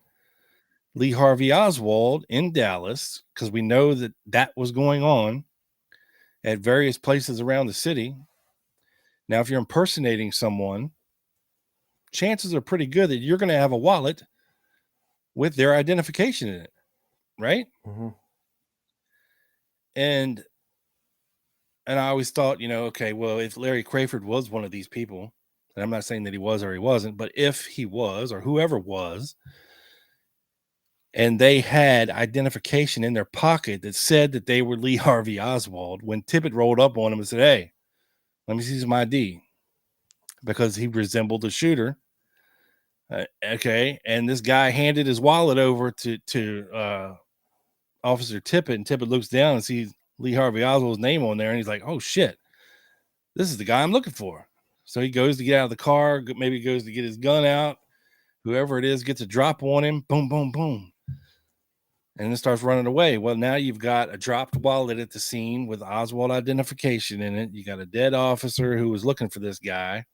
Lee Harvey Oswald in Dallas, because we know that that was going on at various places around the city. Now, if you're impersonating someone, chances are pretty good that you're going to have a wallet with their identification in it, right? Mm-hmm. And I always thought, okay, well, if Larry Crayford was one of these people, and I'm not saying that he was or he wasn't, but if he was or whoever was, and they had identification in their pocket that said that they were Lee Harvey Oswald, when Tippit rolled up on him and said, "Hey, let me see some ID," because he resembled the shooter. Okay, and this guy handed his wallet over to Officer Tippit, and Tippit looks down and sees Lee Harvey Oswald's name on there, and he's like, "Oh shit, this is the guy I'm looking for." So he goes to get out of the car, maybe goes to get his gun out. Whoever it is gets a drop on him, boom, boom, boom, and then starts running away. Well, now you've got a dropped wallet at the scene with Oswald identification in it. You got a dead officer who was looking for this guy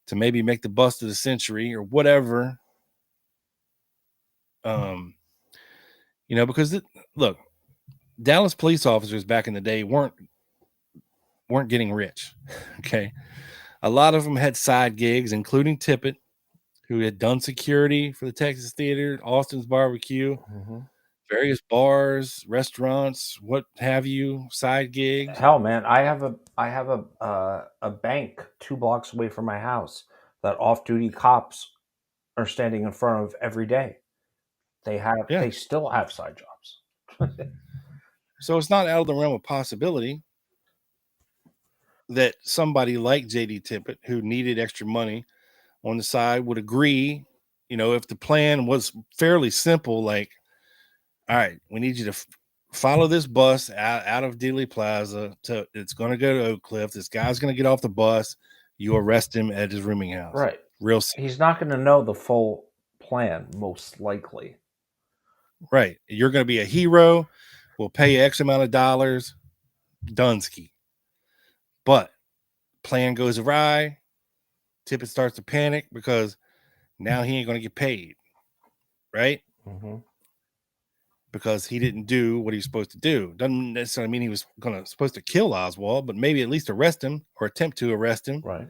to maybe make the bust of the century or whatever. Because look, Dallas police officers back in the day weren't getting rich. Okay. A lot of them had side gigs, including Tippit, who had done security for the Texas Theater, Austin's Barbecue, various bars, restaurants, what have you, side gigs. Hell, man, I have a bank 2 blocks away from my house that off-duty cops are standing in front of every day. They still have side jobs. So it's not out of the realm of possibility that somebody like JD Tippit, who needed extra money on the side, would agree, if the plan was fairly simple, like, all right, we need you to follow this bus out of Dealey Plaza it's going to go to Oak Cliff. This guy's going to get off the bus. You arrest him at his rooming house. Right. Real simple. He's not going to know the full plan, most likely. Right. You're going to be a hero. We'll pay you X amount of dollars. Dunsky. But plan goes awry. Tippit starts to panic because now he ain't going to get paid. Right? Mm-hmm. Because he didn't do what he was supposed to do. Doesn't necessarily mean he was supposed to kill Oswald, but maybe at least arrest him or attempt to arrest him. Right.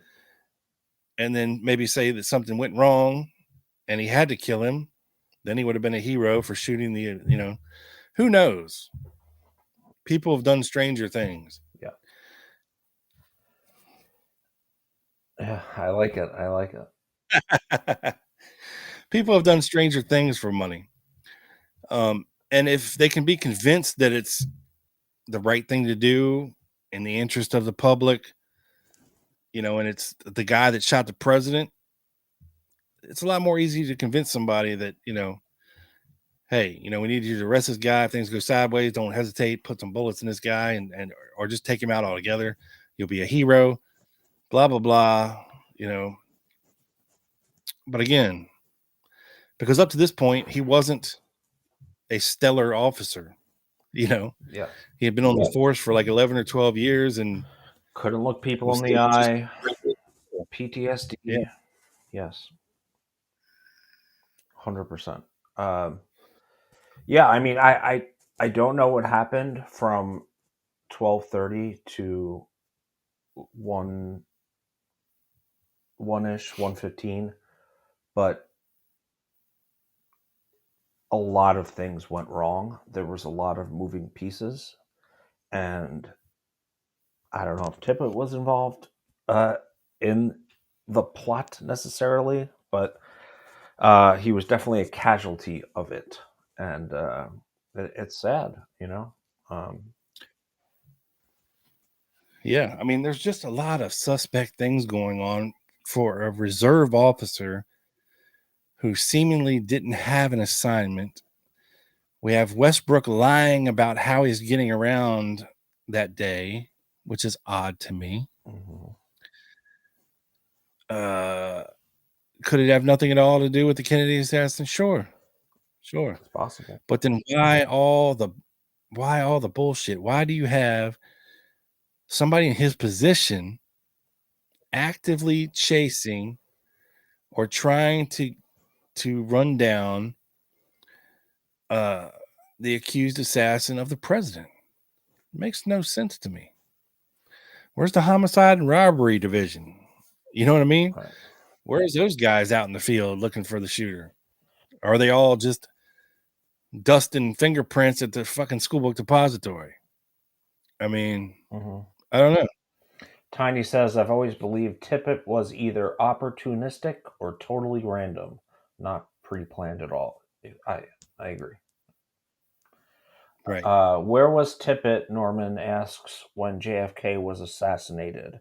And then maybe say that something went wrong and he had to kill him. Then he would have been a hero for shooting who knows? People have done stranger things. Yeah. Yeah, I like it. People have done stranger things for money. And if they can be convinced that it's the right thing to do in the interest of the public, and it's the guy that shot the president, it's a lot more easy to convince somebody that, hey, we need you to arrest this guy. If things go sideways, don't hesitate, put some bullets in this guy or just take him out altogether. You'll be a hero, blah, blah, blah, But again, because up to this point, he wasn't a stellar officer, Yeah. He had been on the force for like 11 or 12 years and couldn't look people in the eye. PTSD. Yeah. Yes. 100%. Yeah, I mean, I don't know what happened from 12:30 to 1-ish, 1:15, but a lot of things went wrong. There was a lot of moving pieces, and I don't know if Tippit was involved in the plot necessarily, but he was definitely a casualty of it, and it's sad, Yeah, I mean, there's just a lot of suspect things going on for a reserve officer who seemingly didn't have an assignment, We have Westbrook lying about how he's getting around that day, which is odd to me. Mhm. Could it have nothing at all to do with the Kennedy assassination? Sure. It's possible. But then why all the bullshit? Why do you have somebody in his position actively chasing or trying to run down the accused assassin of the president? It makes no sense to me. Where's the homicide and robbery division? You know what I mean? Right. Where's those guys out in the field looking for the shooter? Are they all just dusting fingerprints at the fucking school book depository? I mean, I don't know. Tiny says, I've always believed Tippit was either opportunistic or totally random, not pre-planned at all. I agree. Right. Where was Tippit, Norman asks, when JFK was assassinated?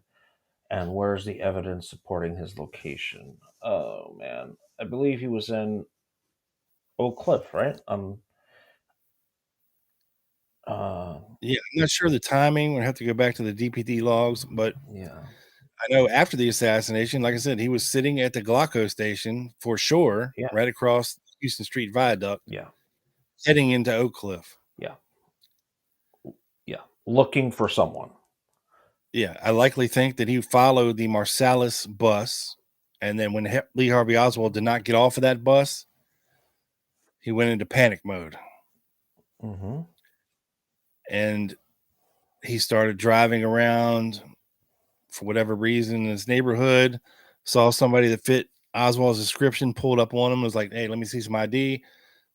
And where's the evidence supporting his location? Oh, man. I believe he was in Oak Cliff, right? Yeah, I'm not sure the timing. We'll have to go back to the DPD logs, but yeah, I know after the assassination, like I said, he was sitting at the Glauco station for sure, Yeah. right across Houston Street Viaduct, yeah, heading into Oak Cliff. yeah, looking for someone. Yeah, I likely think that he followed the Marsalis bus, and then when Lee Harvey Oswald did not get off of that bus, he went into panic mode. And he started driving around for whatever reason in his neighborhood, saw somebody that fit Oswald's description, pulled up on him, was like, hey, let me see some ID.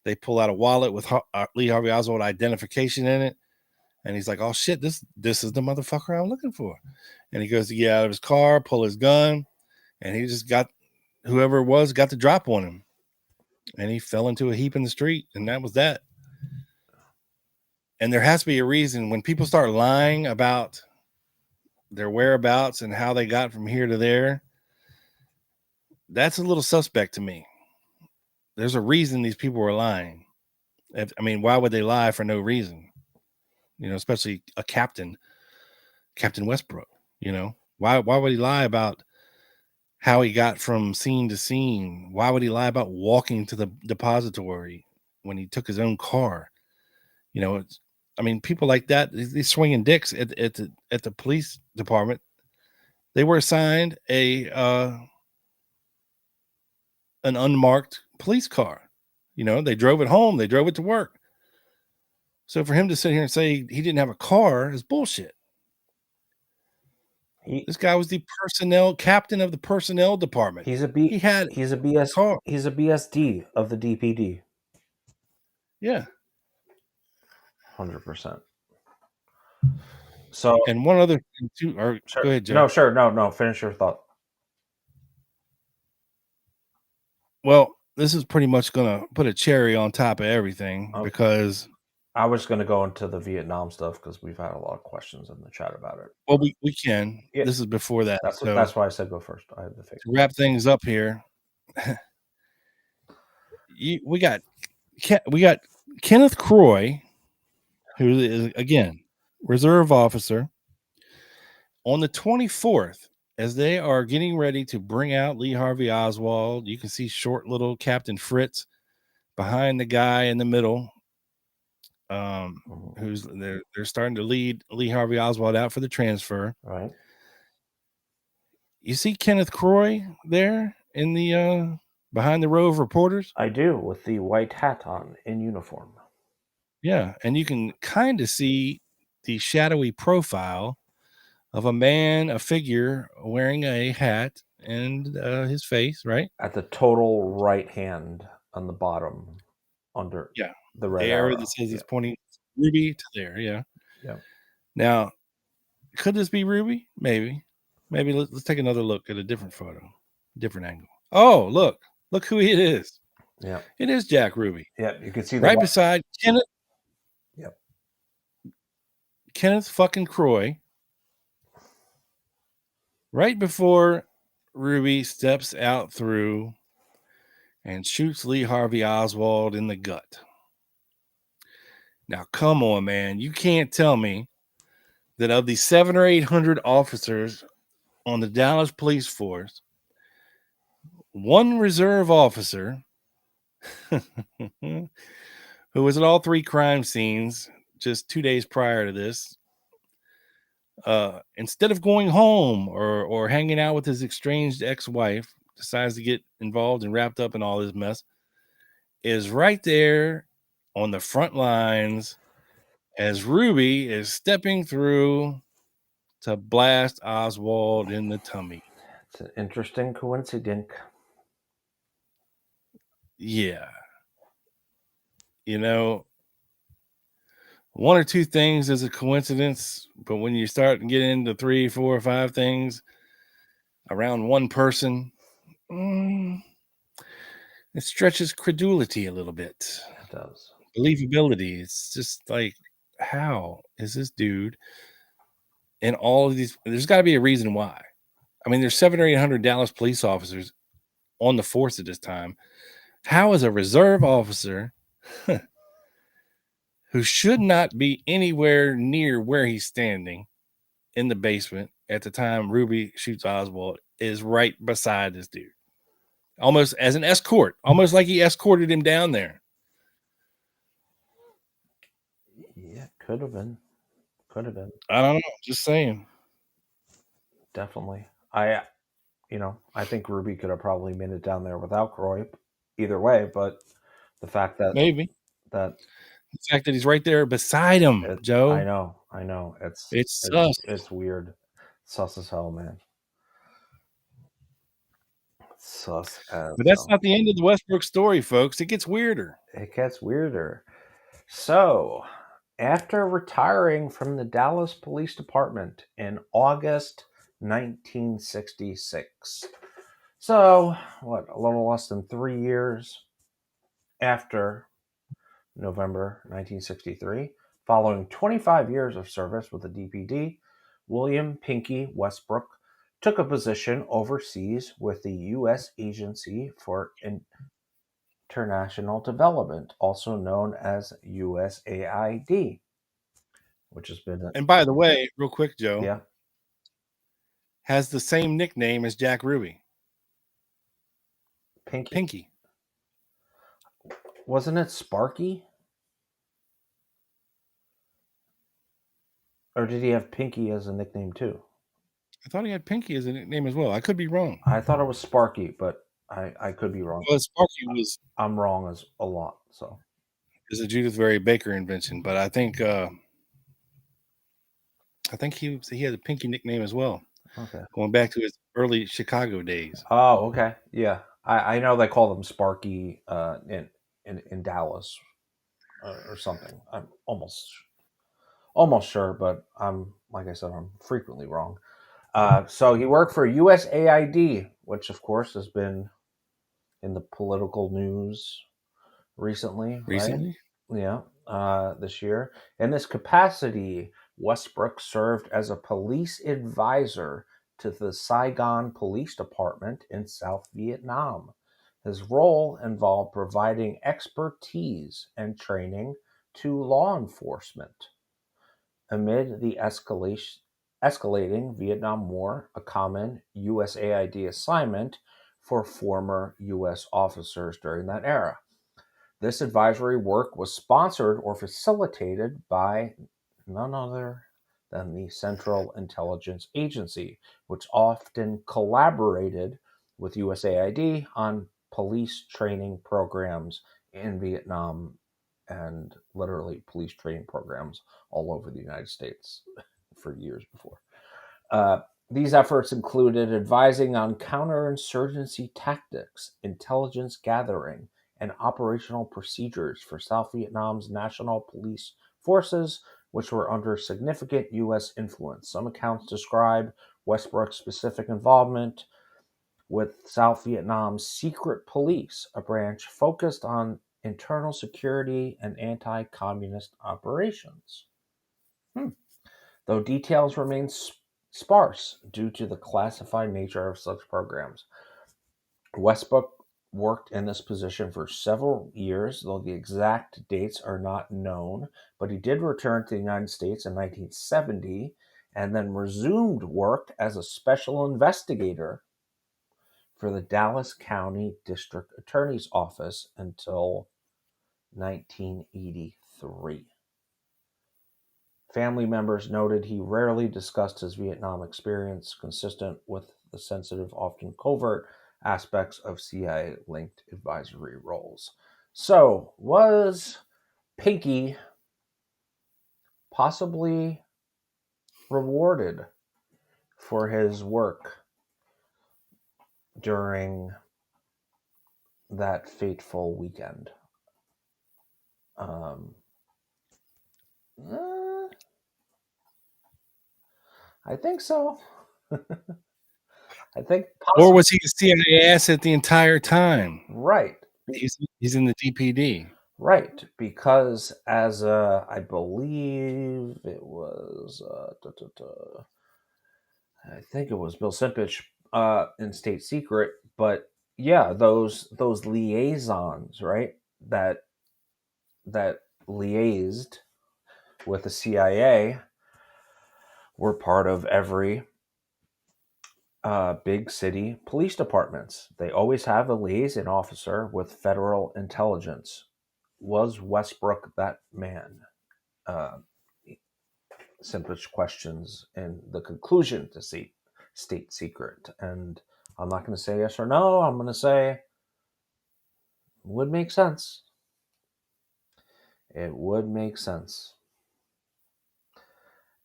They pull out a wallet with Lee Harvey Oswald identification in it. And he's like, oh shit, this is the motherfucker I'm looking for. And he goes to get out of his car, pull his gun, and he just got whoever it was got the drop on him. And he fell into a heap in the street, and that was that. And there has to be a reason when people start lying about their whereabouts and how they got from here to there. That's a little suspect to me. There's a reason these people are lying. I mean, why would they lie for no reason? You know, especially a Captain Westbrook. You know, why would he lie about how he got from scene to scene? Why would he lie about walking to the depository when he took his own car? You know, I mean, people like that, these swinging dicks at the police department, they were assigned an unmarked police car. You know, they drove it home, they drove it to work. So for him to sit here and say he didn't have a car is bullshit. This guy was the captain of the personnel department. He's a car. He's a BSD of the DPD. Yeah. 100%. So, and one other thing too, or sure. Go ahead, Joe. No, sure. No, finish your thought. Well, this is pretty much going to put a cherry on top of everything because I was going to go into the Vietnam stuff because we've had a lot of questions in the chat about it. Well, we can. Yeah. This is before that. That's why I said go first. I had the face. To wrap things up here, we got Kenneth Croy, who is again reserve officer, on the 24th. As they are getting ready to bring out Lee Harvey Oswald, you can see short little Captain Fritz behind the guy in the middle. Who's they're starting to lead Lee Harvey Oswald out for the transfer. Right. You see Kenneth Croy there in the behind the row of reporters? I do, with the white hat on in uniform. Yeah, and you can kind of see the shadowy profile of a figure wearing a hat and his face, right? At the total right hand on the bottom under the red arrow that says it's pointing Ruby to there. Yeah. Yeah. Now, could this be Ruby? Maybe. Let's take another look at a different photo, different angle. Oh, look who it is. Yeah. It is Jack Ruby. Yeah. You can see right beside Kenneth. Yep. Kenneth fucking Croy. Right before Ruby steps out through and shoots Lee Harvey Oswald in the gut. Now, come on, man. You can't tell me that of the 700 or 800 officers on the Dallas police force, one reserve officer who was at all three crime scenes just 2 days prior to this, instead of going home or hanging out with his estranged ex-wife, decides to get involved and wrapped up in all this mess, is right there on the front lines as Ruby is stepping through to blast Oswald in the tummy. It's an interesting coincidence. Yeah. You know, one or two things is a coincidence, but when you start getting into 3, 4, or 5 things around one person, it stretches credulity a little bit. It does. Believability. It's just like, how is this dude in all of these? There's got to be a reason why. I mean, there's 700 or 800 Dallas police officers on the force at this time. How is a reserve officer who should not be anywhere near where he's standing in the basement at the time Ruby shoots Oswald is right beside this dude, almost as an escort, almost like he escorted him down there? Yeah, could have been. I don't know. Just saying. Definitely. I think Ruby could have probably made it down there without Croy either way, but the fact that Maybe the fact that he's right there beside him, Joe. I know. It's sus. It's weird. Sus as hell, man. Sus as But that's hell. not the end of the Westbrook story, folks. It gets weirder. It gets weirder. So, after retiring from the Dallas Police Department in August 1966, so a little less than 3 years after November 1963, following 25 years of service with the DPD, William Pinky Westbrook took a position overseas with the U.S. Agency for International Development, also known as USAID, which has been And by the way, real quick, Joe, yeah, has the same nickname as Jack Ruby. Pinky. Wasn't it Sparky? Or did he have Pinky as a nickname too? I thought he had Pinky as a nickname as well. I could be wrong. I thought it was Sparky, but I could be wrong. Well, Sparky was I'm wrong as a lot. So is a Judith Very Baker invention, but I think he had a Pinky nickname as well. okay, Going back to his early Chicago days. oh okay, yeah. I know they call them Sparky in Dallas or something. I'm almost sure, but like I said, I'm frequently wrong. So he worked for USAID, which of course has been in the political news recently. Right? Yeah, this year. In this capacity, Westbrook served as a police advisor to the Saigon Police Department in South Vietnam. His role involved providing expertise and training to law enforcement. Amid the escalating Vietnam War, a common USAID assignment for former U.S. officers during that era. This advisory work was sponsored or facilitated by none other than the Central Intelligence Agency, which often collaborated with USAID on police training programs in Vietnam and literally police training programs all over the United States for years before. These efforts included advising on counterinsurgency tactics, intelligence gathering, and operational procedures for South Vietnam's national police forces, which were under significant U.S. influence. Some accounts describe Westbrook's specific involvement with South Vietnam's secret police, a branch focused on internal security and anti-communist operations. Though details remain sparse due to the classified nature of such programs. Westbrook worked in this position for several years, though the exact dates are not known. But he did return to the United States in 1970 and then resumed work as a special investigator for the Dallas County District Attorney's Office until 1983. Family members noted he rarely discussed his Vietnam experience, consistent with the sensitive, often covert aspects of CIA-linked advisory roles. So, was Pinky possibly rewarded for his work during that fateful weekend? I think so. I think possibly. Or was he a CIA asset the entire time? Right. He's in the DPD. Right, because as I believe it was, I think it was Bill Simpich in State Secret, but yeah, those liaisons, right? That liaised with the CIA were part of every big city police departments. They always have a liaison officer with federal intelligence. Was Westbrook that man? Simplich questions in the conclusion to State Secret. And I'm not going to say yes or no. I'm going to say would make sense. It would make sense.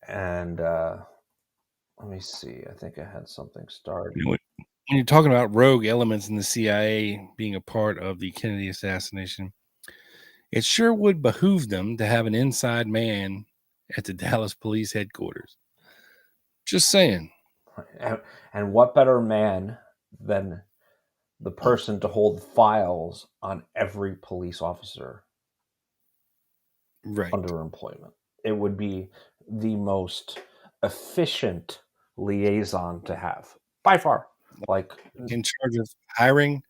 And let me see. I think I had something started. When you're talking about rogue elements in the CIA being a part of the Kennedy assassination, it sure would behoove them to have an inside man at the Dallas police headquarters. Just saying. And what better man than the person to hold files on every police officer right under employment? It would be the most efficient liaison to have by far. Like in charge of hiring,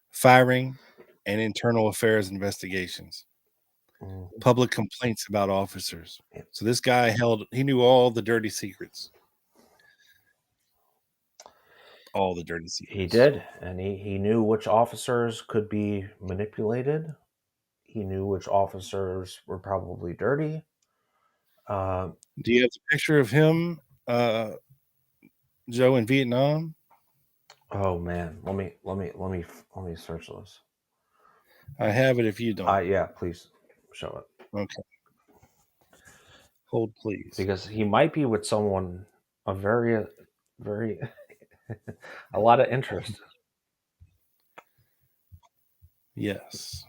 firing, and internal affairs investigations. Public complaints about officers. So this guy he knew all the dirty secrets. All the dirty secrets. He did, and he knew which officers could be manipulated. He knew which officers were probably dirty. Do you have a picture of him, Joe, in Vietnam? Oh man, let me search this. I have it if you don't. Yeah, please show it. Okay. Hold, please. Because he might be with someone a very a lot of interest. Yes.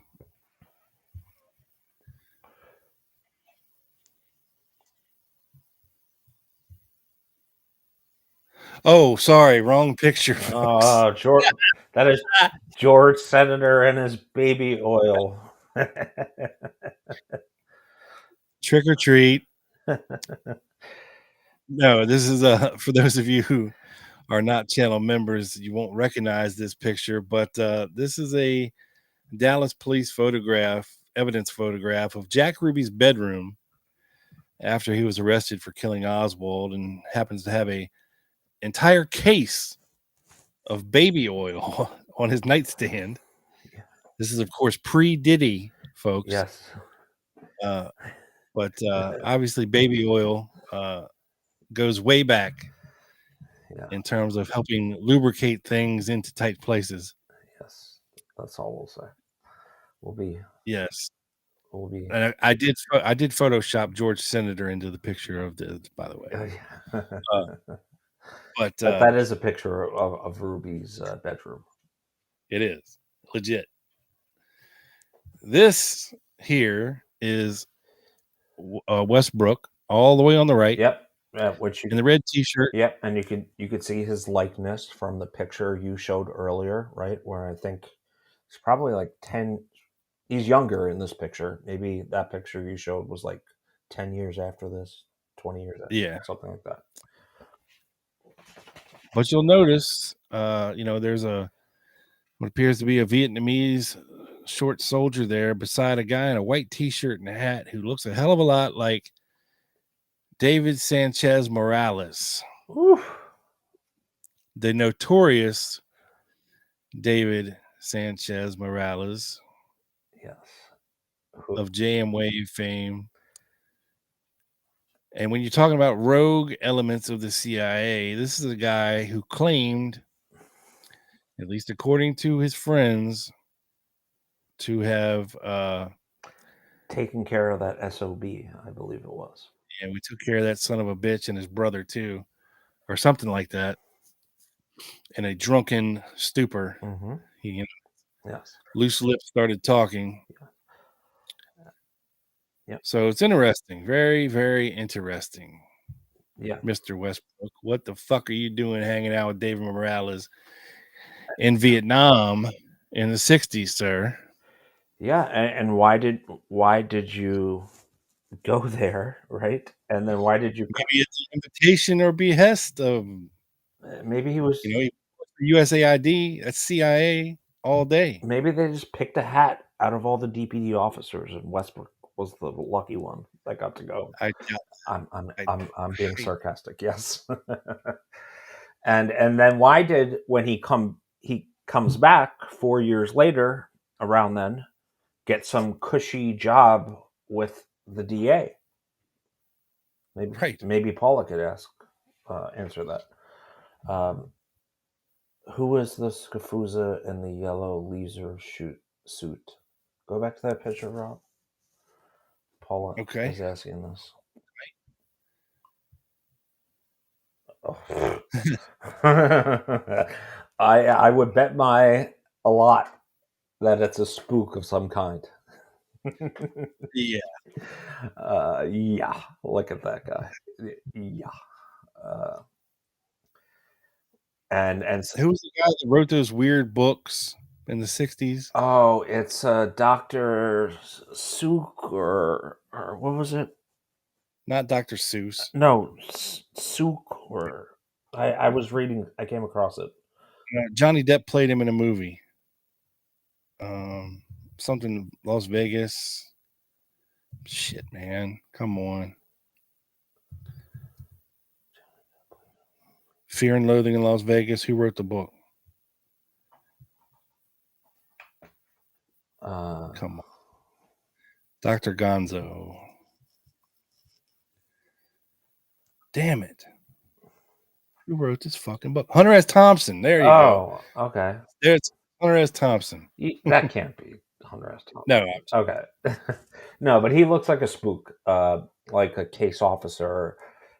Oh, sorry, wrong picture, folks. George, that is George Senator and his baby oil. Trick or treat. No, this is for those of you who are not channel members, you won't recognize this picture, but this is a Dallas police evidence photograph of Jack Ruby's bedroom after he was arrested for killing Oswald, and happens to have a entire case of baby oil on his nightstand. This is, of course, pre-Diddy, folks. Yes. But obviously baby oil goes way back in terms of helping lubricate things into tight places. Yes, that's all we'll say. Yes. We'll be. And I did Photoshop George Senator into the picture of this, by the way. But that is a picture of Ruby's bedroom. It is legit. This here is Westbrook, all the way on the right. Yep. Which in the red T-shirt. Yep, and you could see his likeness from the picture you showed earlier, right? Where I think it's probably like 10. He's younger in this picture. Maybe that picture you showed was like 10 years after this, 20 years after, something like that. But you'll notice, there's a what appears to be a Vietnamese short soldier there beside a guy in a white t-shirt and a hat who looks a hell of a lot like David Sanchez Morales. Oof. The notorious David Sanchez Morales. Yes. Of JFK fame. And when you're talking about rogue elements of the CIA, this is a guy who claimed, at least according to his friends, to have taken care of that SOB, I believe it was. Yeah, we took care of that son of a bitch and his brother too, or something like that. In a drunken stupor, he loose lips started talking. Yeah. So it's interesting, very, very interesting. Yeah, Mr. Westbrook, what the fuck are you doing hanging out with David Morales in Vietnam in the 60s, sir? Yeah, and why did you go there, right? And then why did you? Maybe it's an invitation or behest of. Maybe he was. USAID, that's CIA all day. Maybe they just picked a hat out of all the DPD officers, and Westbrook was the lucky one that got to go. I'm being sarcastic, yes. and then why did when he comes back 4 years later around then get some cushy job with the DA? Maybe Paula could answer that. Who is the Scafuza in the yellow leisure suit? Go back to that picture, Rob. Paula is asking this. Oh. I would bet a lot that it's a spook of some kind. Yeah. Yeah. Look at that guy. Yeah. And who was the guy that wrote those weird books in the 60s? Oh, it's Dr. Suk or what was it? Not Dr. Seuss. No, Suk or I was reading. I came across it. Johnny Depp played him in a movie. Something Las Vegas. Shit, man. Come on. Fear and Loathing in Las Vegas. Who wrote the book? Come on. Dr. Gonzo. Damn it. Who wrote this fucking book? Hunter S. Thompson. There you go. Oh, okay. There's Hunter S. Thompson. That can't be Hunter S. Thompson. No. Okay. No, but he looks like a spook, like a case officer,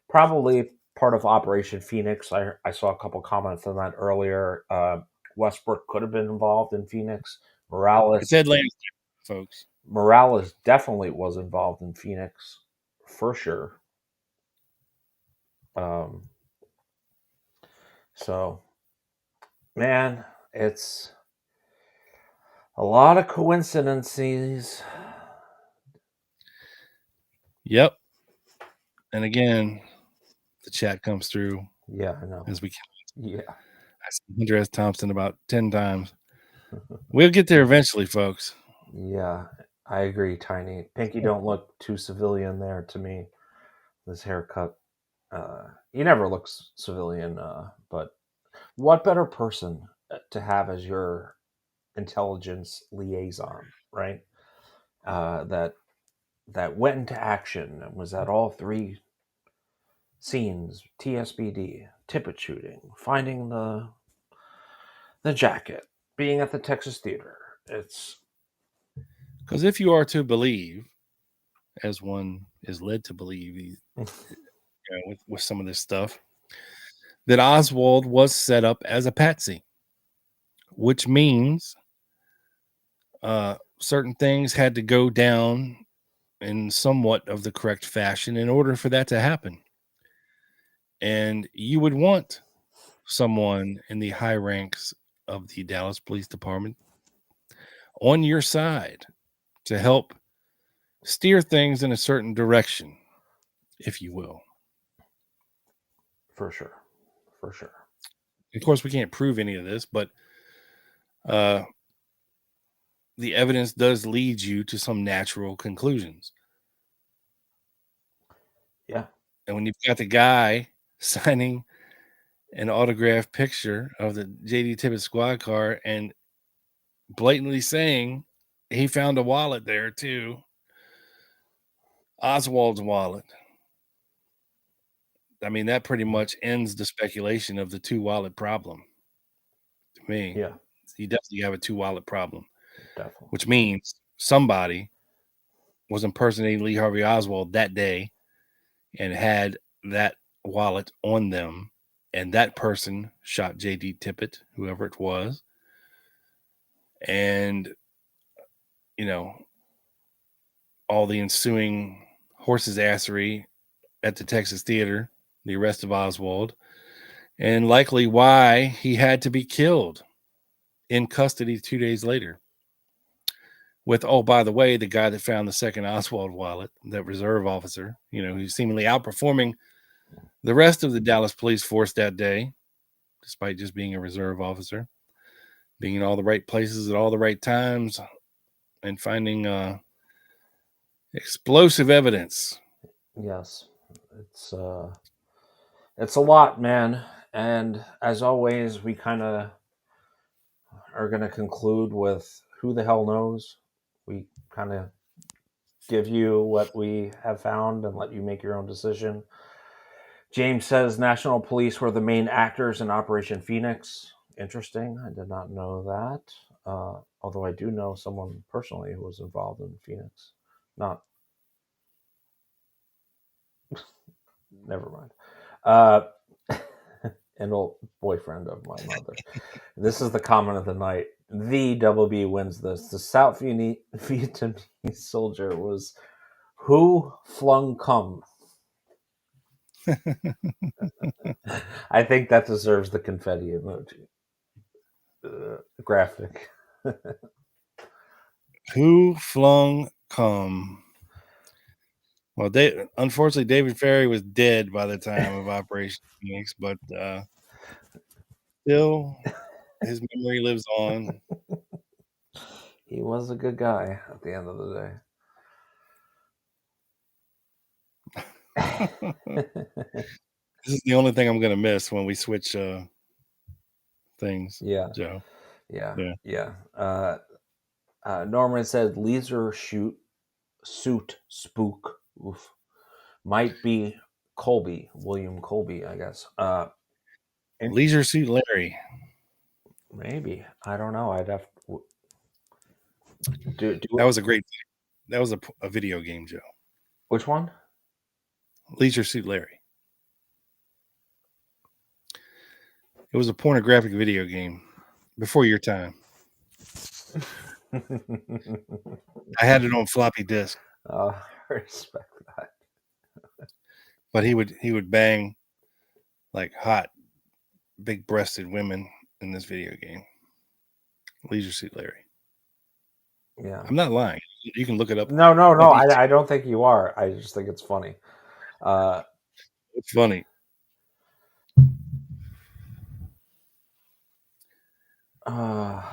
probably part of Operation Phoenix. I saw a couple comments on that earlier. Westbrook could have been involved in Phoenix. Morales. It's Ed Lansdale, folks. Morales definitely was involved in Phoenix, for sure. So, man, it's a lot of coincidences. Yep. And again, the chat comes through. Yeah, I know. As we yeah. I see Hunter S. Thompson about 10 times. We'll get there eventually, folks. Yeah, I agree, Tiny. Pinky don't look too civilian there to me. This haircut. He never looks civilian, but what better person to have as your intelligence liaison, right? That went into action and was at all three scenes: TSBD, Tippit shooting, finding the jacket, being at the Texas Theater. It's because if you are to believe, as one is led to believe, with some of this stuff, that Oswald was set up as a patsy, which means certain things had to go down in somewhat of the correct fashion in order for that to happen. And you would want someone in the high ranks of the Dallas Police Department on your side to help steer things in a certain direction, if you will. For sure. For sure. Of course, we can't prove any of this, but the evidence does lead you to some natural conclusions. Yeah. And when you've got the guy signing an autographed picture of the JD Tippit squad car and blatantly saying he found a wallet there too, Oswald's wallet. I mean, that pretty much ends the speculation of the two wallet problem. To me, Yeah. you definitely have a two wallet problem, Definitely. which means somebody was impersonating Lee Harvey Oswald that day and had that wallet on them, and that person shot JD Tippit, whoever it was, and all the ensuing horse's assery at the Texas Theater, the arrest of Oswald, and likely why he had to be killed in custody 2 days later. With, oh, by the way, the guy that found the second Oswald wallet, that reserve officer, who's seemingly outperforming the rest of the Dallas police force that day, despite just being a reserve officer, being in all the right places at all the right times, and finding explosive evidence. Yes, it's a lot, man. And as always, we kind of are going to conclude with who the hell knows. We kind of give you what we have found and let you make your own decision. James says National Police were the main actors in Operation Phoenix. Interesting. I did not know that. Although I do know someone personally who was involved in Phoenix. Not. Never mind. An old boyfriend of my mother. This is the comment of the night. The Double B wins this. The South Vietnamese soldier was who flung cum. I think that deserves the confetti emoji. Graphic. Who flung cum? Well, unfortunately, David Ferry was dead by the time of Operation Phoenix, but still, his memory lives on. He was a good guy at the end of the day. This is the only thing I'm going to miss when we switch things. Yeah. Joe. Yeah. Norman said laser suit spook. Oof. Might be William Colby, I guess. Leisure Suit Larry. Maybe. I don't know. I'd have to do that was a great. That was a video game, Joe. Which one? Leisure Suit Larry. It was a pornographic video game before your time. I had it on floppy disk. I respect that. But he would bang like hot, big-breasted women in this video game. Leisure Suit Larry. Yeah. I'm not lying. You can look it up. No. I don't think you are. I just think it's funny. It's funny. And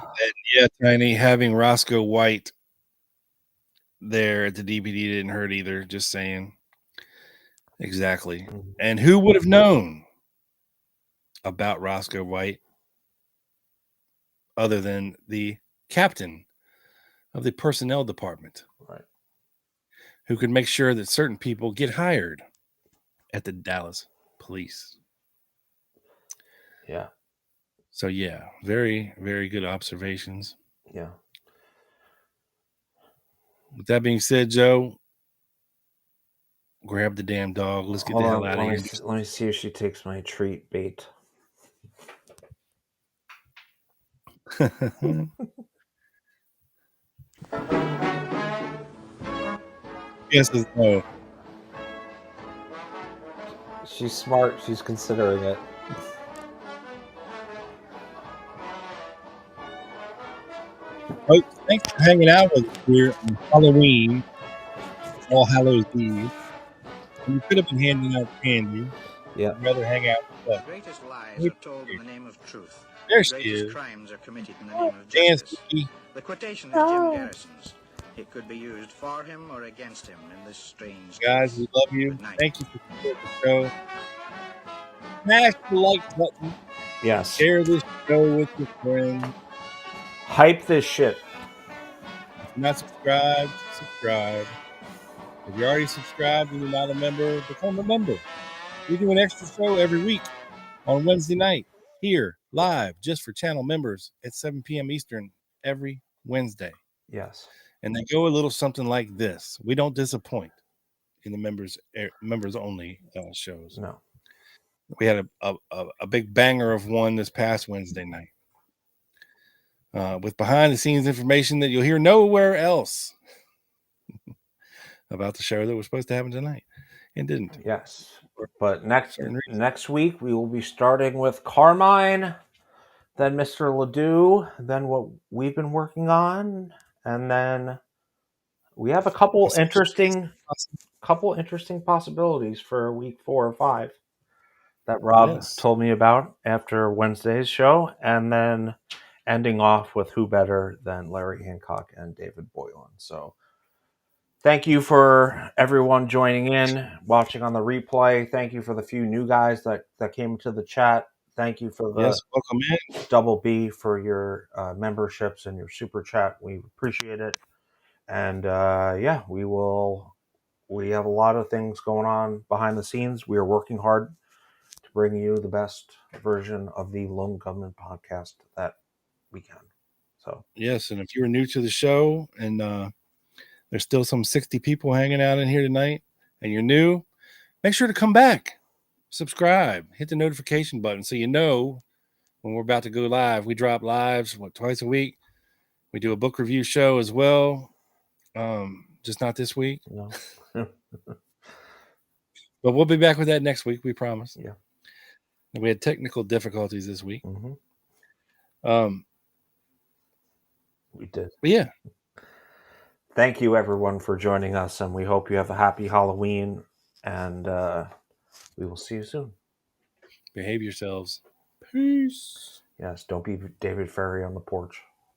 yeah, Tiny, having Roscoe White there at the DPD didn't hurt either. Just saying. Exactly. Mm-hmm. And who would have known about Roscoe White other than the captain of the personnel department, right? Who could make sure that certain people get hired at the Dallas police. Yeah. So yeah, very, very good observations. Yeah. With that being said, Joe, grab the damn dog. Let's get the hell out of here. Let me see if she takes my treat bait. Yes, no. She's smart. She's considering it. Folks, thanks for hanging out with us here on Halloween, All Hallows Eve. We could have been handing out candy. Yeah. I'd rather hang out with us. The greatest lies are told in the name of truth. There The she greatest is. crimes are committed in the name of Dance, justice. Mickey. The quotation is Jim Garrison's. It could be used for him or against him in this strange Guys, case. we love you. Good night. Thank you for supporting the show. Smash the like button. Yes. Share this show with your friends. Hype this shit. If you're not subscribed, subscribe. If you're already subscribed and you're not a member, become a member. We do an extra show every week on Wednesday night here, live, just for channel members at 7 p.m. Eastern every Wednesday. Yes. And they go a little something like this. We don't disappoint in the members only shows. No. We had a big banger of one this past Wednesday night with behind the scenes information that you'll hear nowhere else about the show that was supposed to happen tonight and didn't. Yes. But next week we will be starting with Carmine, then Mr. Ledoux, then what we've been working on, and then we have a couple interesting possibilities for week 4 or 5 that Rob told me about after Wednesday's show, and then ending off with who better than Larry Hancock and David Boylan. So thank you for everyone joining in, watching on the replay. Thank you for the few new guys that came to the chat. Thank you for the welcome in. Double B for your memberships and your super chat. We appreciate it. And we have a lot of things going on behind the scenes. We are working hard to bring you the best version of the Lone Gunman podcast that we can. So yes, and if you're new to the show and there's still some 60 people hanging out in here tonight and you're new, make sure to come back, subscribe, hit the notification button so you know when we're about to go live. We drop lives twice a week. We do a book review show as well, just not this week. No. But we'll be back with that next week, we promise. Yeah. We had technical difficulties this week. Mm-hmm. We did. But yeah. Thank you, everyone, for joining us, and we hope you have a happy Halloween, and we will see you soon. Behave yourselves. Peace. Yes, don't be David Ferry on the porch.